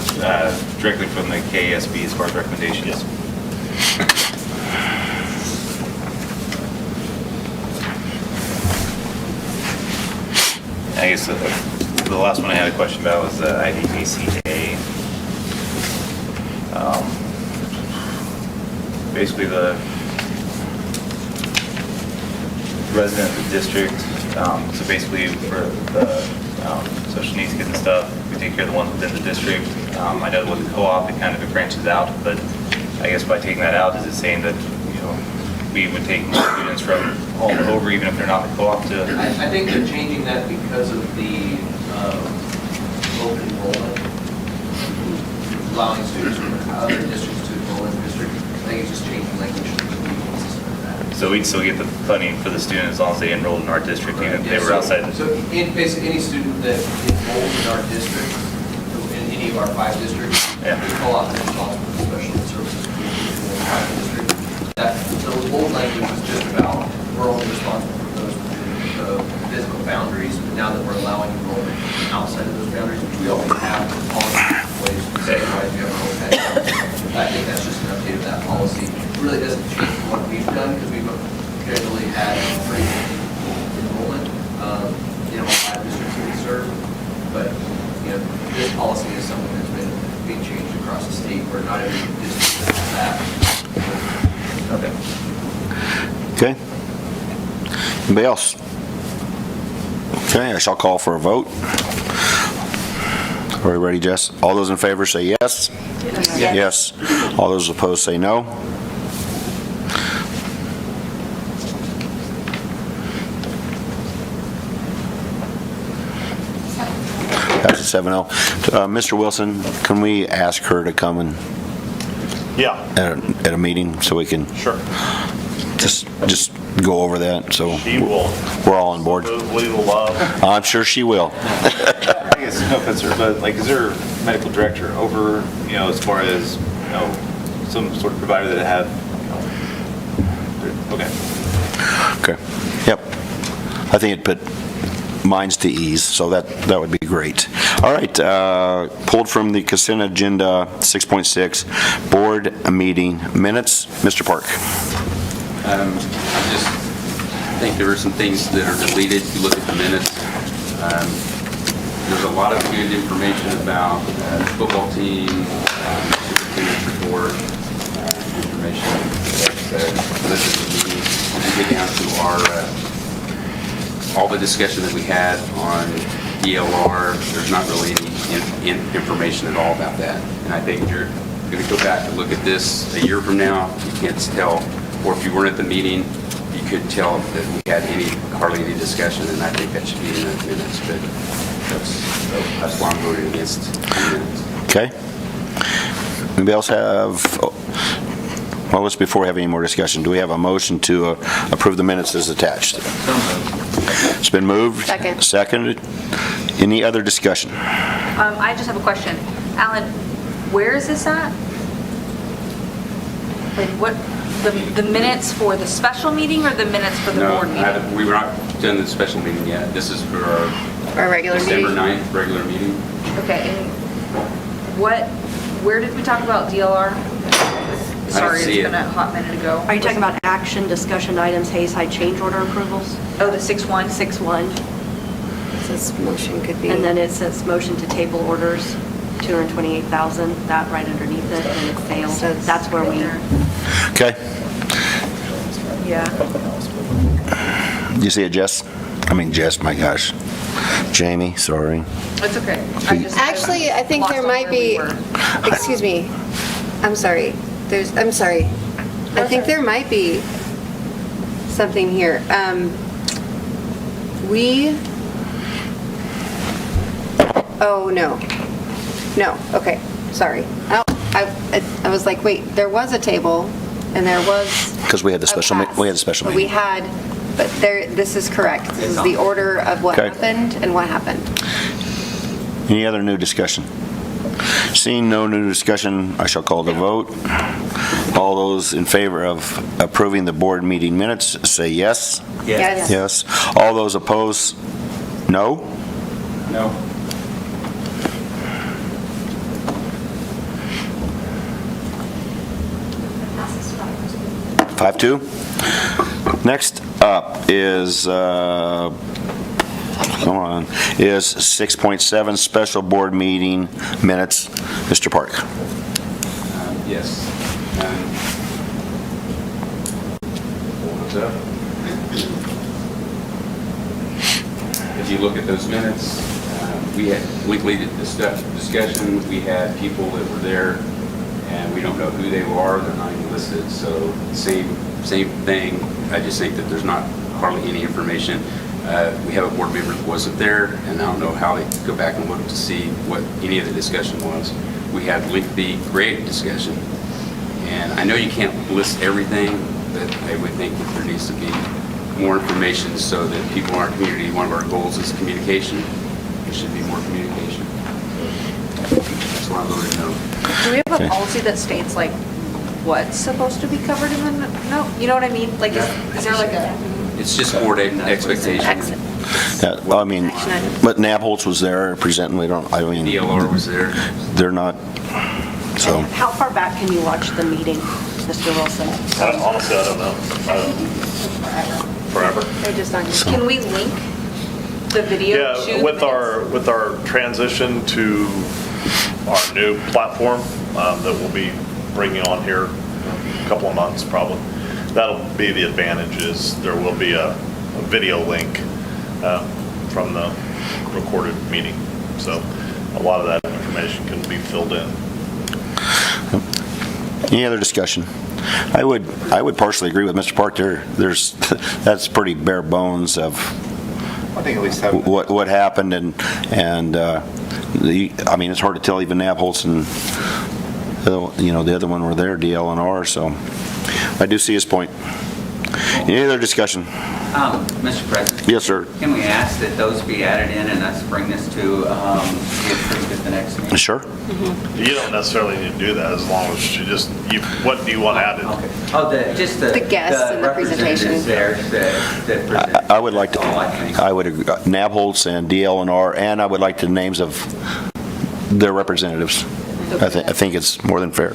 directly from the KSB as far as recommendations. I guess the last one I had a question about was the IDPCA. Basically, the resident of the district, so basically for the social needs kids and stuff, we take care of the ones within the district. I know with the co-op, it kind of branches out, but I guess by taking that out, is it saying that, we would take more students from all over, even if they're not in the co-op to? I think they're changing that because of the open enrollment, allowing students from other districts to enroll in the district. I think it's just changing language to be consistent with that. So we'd still get the funding for the student as long as they enrolled in our district, even if they were outside. So basically, any student that enrolls in our district, in any of our 5 districts, the co-op is responsible for special services in the 5 districts. The old language was just about, we're only responsible for those within the physical boundaries, but now that we're allowing enrollment outside of those boundaries, which we always have policies in place, we say, right, we have our own head. I think that's just an update of that policy. It really doesn't change what we've done, because we've generally had free enrollment in all 5 districts that we serve. But, this policy is something that's been being changed across the state, where not every district has that. Okay. Okay. Anybody else? Okay, I shall call for a vote. Are we ready, Jess? All those in favor say yes? Yes. All those opposed say no. Passes 7-0. Mr. Wilson, can we ask her to come and at a meeting so we can just go over that, so we're all on board? I'm sure she will. I guess no offense, sir, but like, is there a medical director over, as far as, some sort of provider that have, Okay. Yep. I think it put minds to ease, so that would be great. All right, pulled from the consent agenda 6.6, board meeting minutes. Mr. Park. I just think there were some things that are deleted. If you look at the minutes, there's a lot of good information about the football team, superintendent's report, information that listed the meetings. And then get down to all the discussion that we had on DLR. There's not really any information at all about that. And I think you're going to go back and look at this a year from now, you can't tell, or if you weren't at the meeting, you could tell that we had hardly any discussion, and I think that should be in the minutes, but that's why I'm voting against the minutes. Okay. Anybody else have, well, let's, before we have any more discussion, do we have a motion to approve the minutes as attached? It's been moved. Second. Seconded. Any other discussion? I just have a question. Alan, where is this at? Like what, the minutes for the special meeting or the minutes for the board meeting? No, we were not done the special meeting yet. This is for our regular December meeting. 9th regular meeting. Okay, and where did we talk about DLR? Sorry, it's been a hot minute ago. Are you talking about action, discussion items, Hayside change order approvals? Oh, the 6-1? 6-1. It says motion could be. And then it says motion to table orders, 228,000, that right underneath it, and it failed. That's where we. Okay. Yeah. You see it, Jess? I mean, Jess, my gosh. Jamie, sorry. It's okay. Actually, I think there might be, excuse me, I'm sorry. I'm sorry. I think there might be something here. Oh, no. No, okay, sorry. I was like, wait, there was a table, and there was. Because we had the special, but we had, this is correct. This is the order of what Okay. happened and what happened. Any other new discussion? Seeing no new discussion, I shall call the vote. All those in favor of approving the board meeting minutes, say yes. Yes. Yes. All those opposed, no? No. Five, two. Next up is, come on, is 6.7 special board meeting minutes. Mr. Park. Yes. What's up? If you look at those minutes, we had lengthy discussion. We had people that were there, and we don't know who they are. They're not even listed. So same thing. I just think that there's not hardly any information. We have a board member that wasn't there, and I don't know how they could go back and look to see what any of the discussion was. We had lengthy, great discussion. And I know you can't list everything, but I would think that there needs to be more information so that people in our community, one of our goals is communication. There should be more communication. That's what I'm voting no. Do we have a policy that states like what's supposed to be covered in the, no, you know what I mean? Like, is there like a? It's just board expectation. Yeah, well, I mean, but Nabholz was there presenting, I mean. DLR was there. They're not, so. How far back can you watch the meeting, Mr. Wilson? Honestly, I don't know. Forever. They're just on. Can we link the video to Yeah, the with our transition to our new platform that we'll be bringing on here in a couple of months probably, that'll be the advantage is there will be a video link from the recorded meeting. So a lot of that information can be filled in. Any other discussion? I would partially agree with Mr. Park there. That's pretty bare bones of I think at least have what happened and I mean, it's hard to tell even Nabholz and the other one were there, DL&R, so I do see his point. Any other discussion? Mr. President? Yes, sir. Can we ask that those be added in and us bring this to be approved at the next meeting? Sure. You don't necessarily need to do that as long as what do you want added? Oh, just the guests and the presentation. representatives there that present. I would like to, I would agree, Nabholz and DL&R, and I would like the names of their representatives. I think it's more than fair.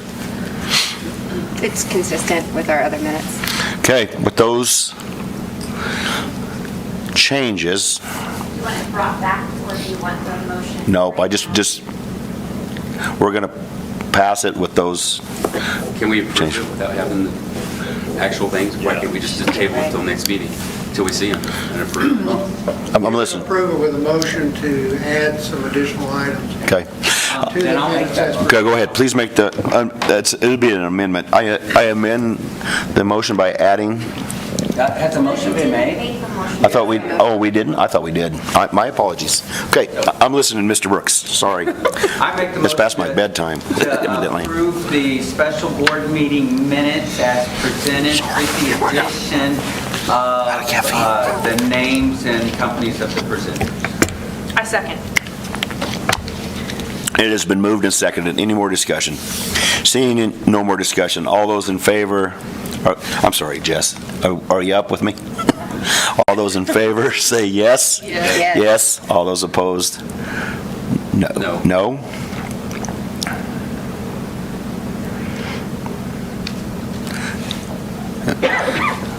It's consistent with our other minutes. Okay, with those changes, Do you want it brought back, or do you want the motion? nope, I just we're going to pass it with those. Can we approve it without having the actual things? Why can't we just table it until next meeting, until we see them and approve them? I'm listening. Approve it with a motion to add some additional items. Okay. To the minutes as Okay, go ahead. Please make the, it'll be an amendment. I amend the motion by adding. Has a motion been made? I thought we didn't? I thought we did. My apologies. Okay, I'm listening, Mr. Brooks. Sorry. I make the It's motion past my bedtime, evidently. to approve the special board meeting minutes as presented with the addition of the names and companies of the presenters. I second. It has been moved and seconded. Any more discussion? Seeing no more discussion, all those in favor, I'm sorry, Jess, are you up with me? All those in favor, say yes. Yes. Yes. All those opposed? No. No?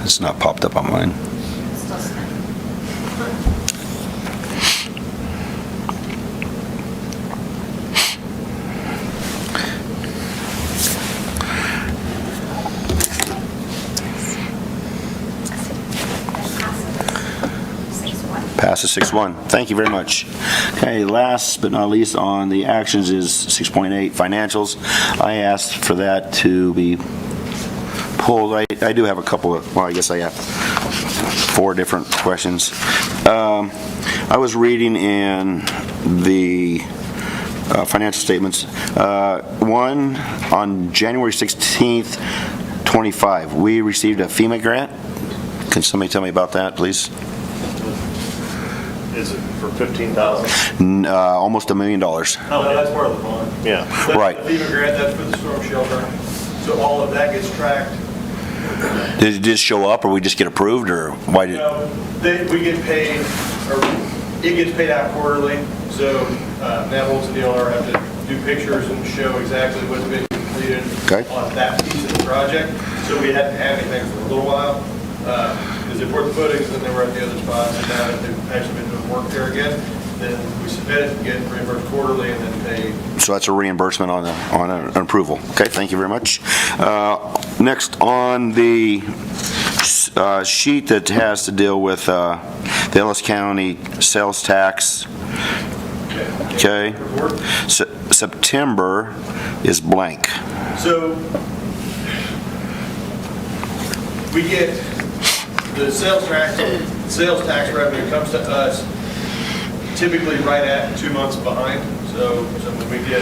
It's not popped up on mine. Passes 6-1. Thank you very much. Okay, last but not least on the actions is 6.8 financials. I asked for that to be pulled. I do have a couple of, well, I guess I have 4 different questions. I was reading in the financial statements. One, on January 16th, 25, we received a FEMA grant. Can somebody tell me about that, please? is it for 15,000? Almost $1 million. No, that's part of the bond. Yeah. That's Right. the FEMA grant, that's for the storm shelter. So all of that gets tracked. Did it just show up, or we just get approved, or why did? We get paid, or it gets paid out quarterly. So Navels and DLR have to do pictures and show exactly what's been completed on that piece of the project. So we hadn't had anything for a little while. Because they poured the footings, and then they were at the other spots, and now that they've actually been doing work there again, then we submit it, get reimbursed quarterly, and then pay. So that's a reimbursement on an approval. Okay, thank you very much. Next on the sheet that has to deal with the Ellis County sales tax. Okay. September is blank. So we get the sales tax revenue comes to us typically right at 2 months behind. So when we get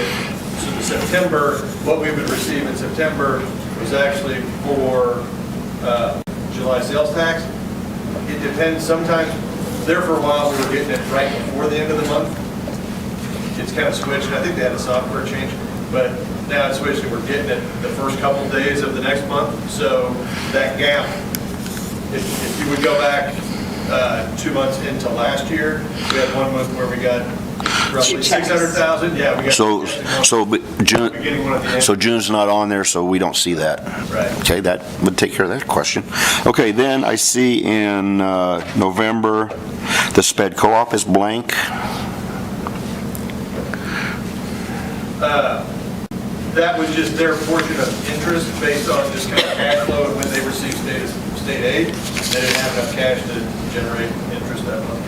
the September, what we would receive in September was actually for July sales tax. It depends. Sometimes there for a while we were getting it right before the end of the month. It's kind of switched. I think they had a software change, but now it's switched and we're getting it the first couple days of the next month. So that gap, if you would go back 2 months into last year, we had 1 month where we got roughly 600,000. Yeah, we got So June's not on there, so we don't see that. Right. Okay, that would take care of that question. Okay, then I see in November the sped co-op is blank. That was just their portion of interest based on just kind of cash flow and when they received state aid. They didn't have enough cash to generate interest that month.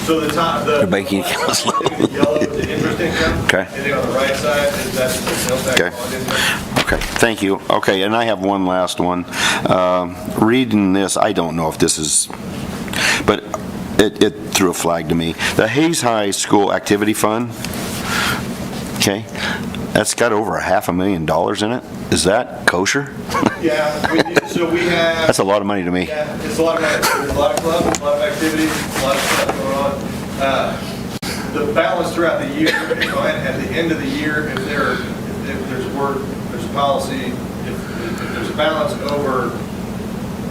So the top, the banking account's low. yellow, the interest income. Okay. And then on the right side is that's the sales tax bond income. Okay, thank you. Okay, and I have one last one. Reading this, I don't know if this is, but it threw a flag to me. The Hayes High School Activity Fund, okay, that's got over $500,000 in it. Is that kosher? Yeah, so we have. That's a lot of money to me. Yeah, it's a lot of money. There's a lot of clubs, a lot of activities, a lot of stuff going on. The balance throughout the year, at the end of the year, if there's a policy, if there's a balance over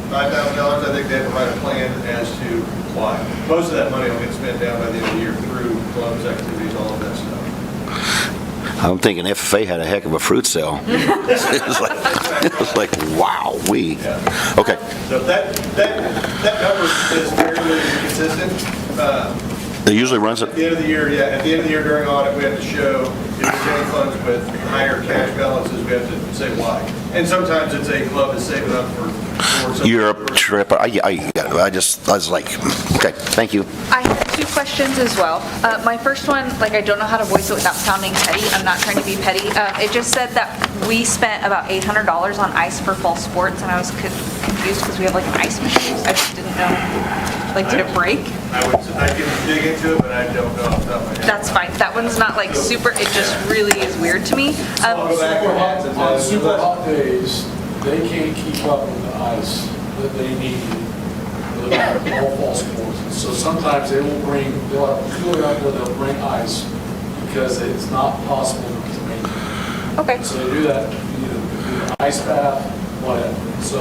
$5,000, I think they have to write a plan as to why. Most of that money will get spent down by the end of the year through clubs, activities, all of that stuff. I'm thinking FFA had a heck of a fruit sale. It was like, wow, okay. So that number is fairly consistent. It usually runs at the end of the year. Yeah, at the end of the year during audit, we have to show if there's any funds with higher cash balances. We have to say why. And sometimes it's a club is saving up for Europe trip. I was like, okay, thank you. I have 2 questions as well. My first one, like, I don't know how to voice it without sounding petty. I'm not trying to be petty. It just said that we spent about $800 on ice for fall sports, and I was confused because we have like an ice machine. I just didn't know. Like, did it break? I can dig into it, but I don't know off the top of my head. That's fine. That one's not like super, it just really is weird to me. On super hot days, they can't keep up with the ice that they need for the all fall sports. So sometimes they'll have a cooler out there, they'll bring ice because it's not possible to maintain. Okay. So they do that, either an ice bath, whatever. So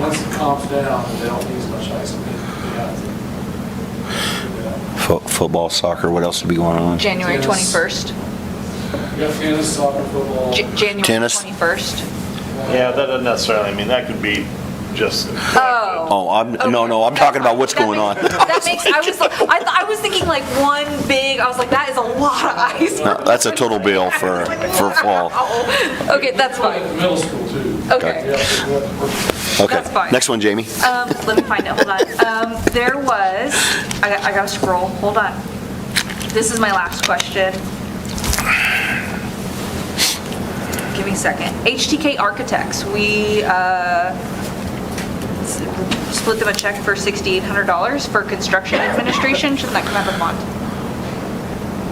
once it calms down, they don't need as much ice. They have to. Football, soccer, what else would be going on? January 21st. You got tennis, soccer, football. January Tennis. 21st. Yeah, that doesn't necessarily, I mean, that could be just. Oh. I'm talking about what's going on. That makes, I was thinking like one big, I was like, that is a lot of ice. No, that's a total bill for fall. Okay, that's fine. Middle school too. Okay. Okay, That's fine. next one, Jamie. Let me find it, hold on. There was, I gotta scroll, hold on. This is my last question. Give me a second. HTK Architects, we split them a check for $6,800 for construction administration. Shouldn't that come out of the bond?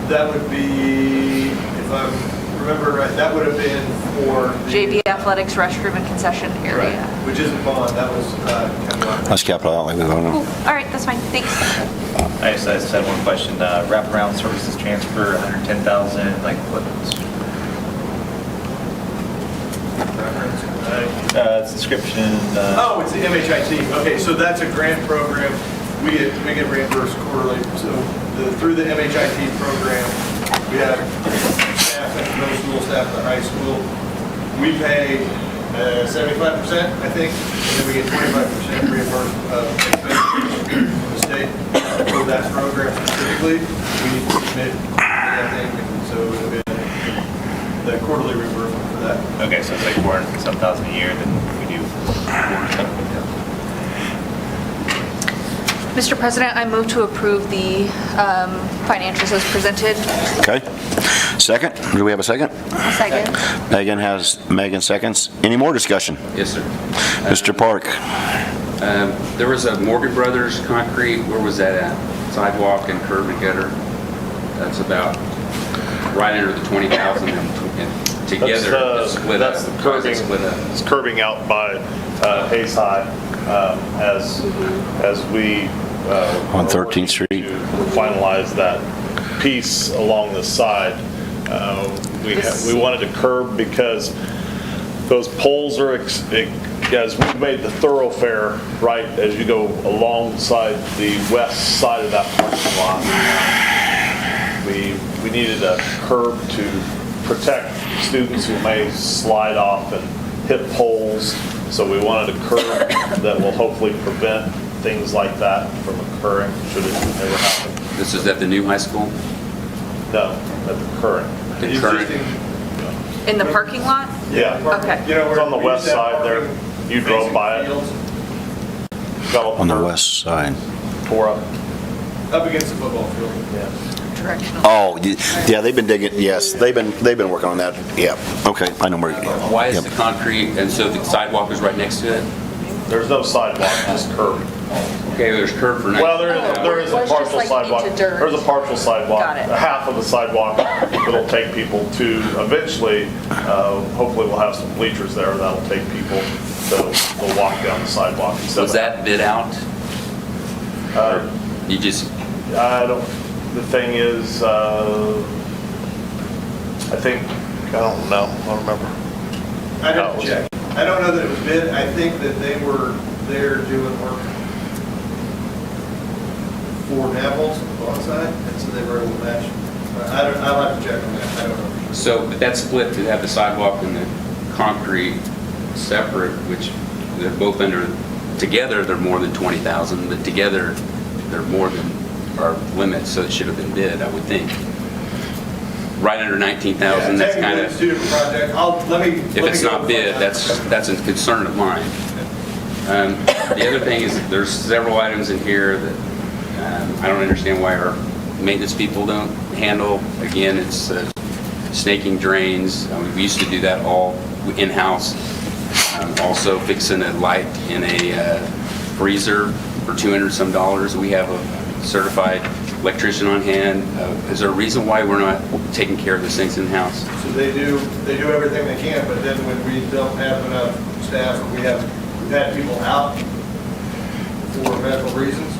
That would be, if I remember right, that would have been for JV Athletics restroom and concession area. Right. which isn't bond, that was capital outlay. That's capital outlay. We don't know. Cool. All right, that's fine, thanks. I just had one question. Wraparound services transfer, 110,000, like what? Subscription. Oh, it's the MHIT. Okay, so that's a grant program. We get reimbursed quarterly. So through the MHIT program, we have staff at the middle school, staff at the high school. We pay 75%, I think, and then we get 25% reimbursed from the state for that program specifically. We need to submit anything, and so it'll be the quarterly reimbursement for that. Okay, so it's like 400,000 a year, then we do. Mr. President, I move to approve the financials as presented. Okay. Second? Do we have a second? Second. Megan seconds. Any more discussion? Yes, sir. Mr. Park? There was a Morgan Brothers concrete, where was that at? Sidewalk and curb and gutter. That's about right under the 20,000 and together. That's the curbing. It's curbing out by Hayes High as we On 13th Street. to finalize that piece along the side. We wanted to curb because those poles are, as we've made the thoroughfare right as you go alongside the west side of that parking lot. We needed a curb to protect students who may slide off and hit poles. So we wanted a curb that will hopefully prevent things like that from occurring should it ever happen. This is at the new high school? No, at the current. The current? In the parking lot? Yeah. Okay. It's on the west side there. You drove by it. On the west side. Tore up. Up against the football field. Yeah. Oh, yeah, they've been digging, yes, they've been working on that. Yeah, okay, I know where. Why is the concrete, and so the sidewalk is right next to it? There's no sidewalk, just curb. Okay, there's curb for next. Well, there is a partial sidewalk. There's a partial sidewalk. Got it. Half of the sidewalk that'll take people to, eventually, hopefully we'll have some bleachers there that'll take people to walk down the sidewalk. Was that bid out? You just... The thing is, I don't know, I don't remember. I'd have to check. I don't know that it was bid. I think that they were there doing work for Navels on the bond side, and so they were able to match. I'll have to check on that. I don't know. So, but that's split to have the sidewalk and the concrete separate, which they're both under, together they're more than 20,000, but together they're more than our limits, so it should have been bid, I would think. Right under 19,000, that's kind of... It's two different projects. If it's not bid, that's a concern of mine. The other thing is, there's several items in here that I don't understand why our maintenance people don't handle. Again, it's snaking drains. We used to do that all in-house. Also fixing a light in a freezer for $200 some. We have a certified electrician on hand. Is there a reason why we're not taking care of these things in-house? So they do everything they can, but then when we don't have enough staff, we've had people out for medical reasons,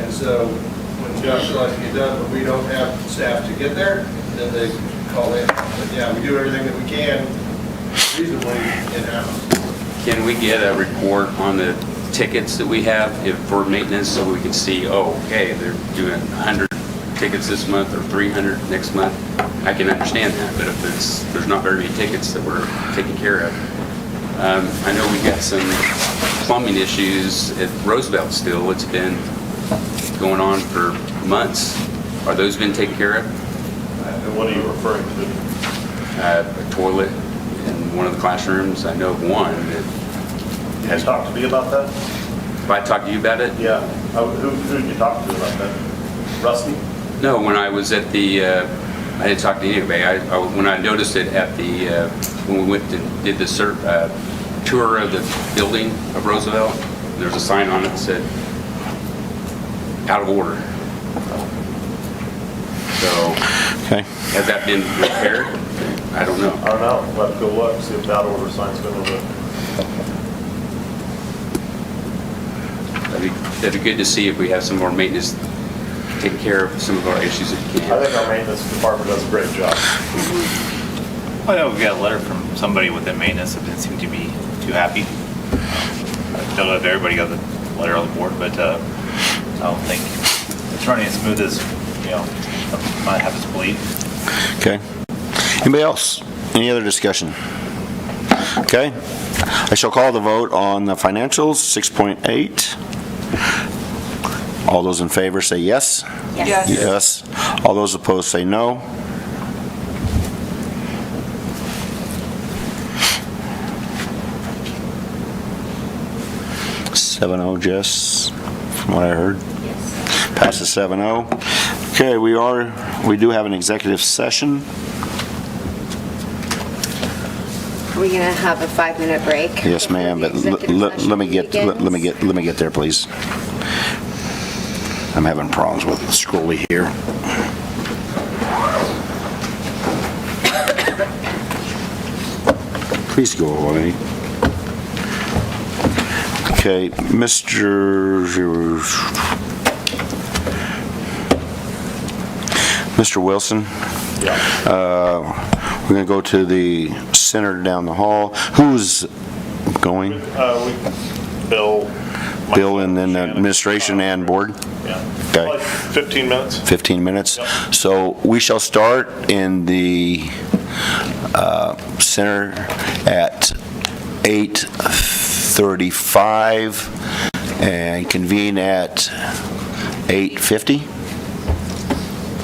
and so when jobs still have to get done, but we don't have staff to get there, then they call in. But yeah, we do everything that we can reasonably in-house. Can we get a report on the tickets that we have for maintenance so we can see, oh, okay, they're doing 100 tickets this month or 300 next month? I can understand that, but if there's not very many tickets that we're taking care of. I know we've got some plumbing issues at Roosevelt still. It's been going on for months. Are those been taken care of? And what are you referring to? A toilet in one of the classrooms. I know of one that Has talked to me about that? If I talked to you about it? Yeah. Who did you talk to about that? Rusty? No, when I was at the, I didn't talk to anybody. When I noticed it at the, when we went and did the tour of the building of Roosevelt, there's a sign on it that said, out of order. So, has that been repaired? I don't know. I don't know. We'll have to go look, see if that order sign's been removed. that'd be good to see if we have some more maintenance, take care of some of our issues that we can. I think our maintenance department does a great job. I know we got a letter from somebody within maintenance that didn't seem to be too happy. I don't know if everybody got the letter on the board, but I don't think it's running as smooth as, some might have us believe. Okay. Anybody else? Any other discussion? Okay. I shall call the vote on the financials, 6.8. All those in favor say yes? Yes. Yes. All those opposed say no. Yes. 7-0, Jess, from what I heard. Yes. Passes 7-0. Okay, we do have an executive session. Are we going to have a 5-minute break? Yes, ma'am, but let me get there, please. I'm having problems with scrolly here. Please go away. Okay, Mr. Wilson? Yeah. We're going to go to the center down the hall. Who's going? Bill. Bill and then the administration and board? Yeah. Okay. Like 15 minutes. 15 minutes. Yep. So we shall start in the center at 8:35 and convene at 8:50.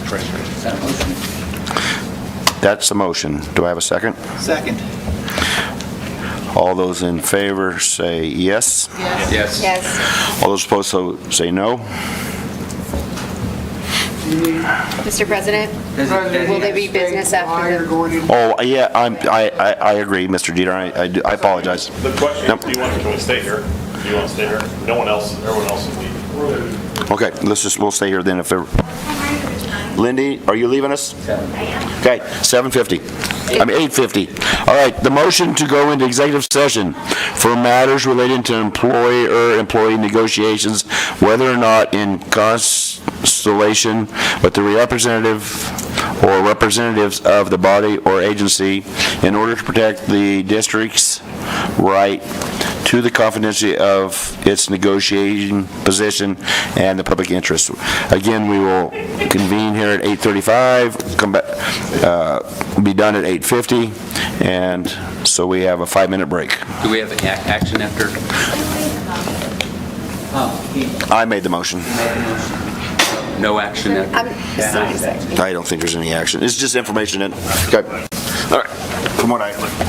Is that a motion? That's the motion. Do I have a second? Second. All those in favor say yes. Yes. Yes. All those opposed say no. Mr. President, will there be business after the... Oh, yeah, I agree, Mr. Jeter. I apologize. The question, Nope. do you want to stay here? Do you want to stay here? No one else, everyone else is leaving. Okay, we'll stay here then if there... Lindy, are you leaving us? Okay, 7:50. 8:50. All right, the motion to go into executive session for matters relating to employer-employee negotiations, whether or not in constellation with the representative or representatives of the body or agency in order to protect the district's right to the confidentiality of its negotiating position and the public interest. Again, we will convene here at 8:35, come back, be done at 8:50, and so we have a 5-minute break. Do we have action after? I made the motion. No action after? I don't think there's any action. It's just information. Okay. All right. From what I heard.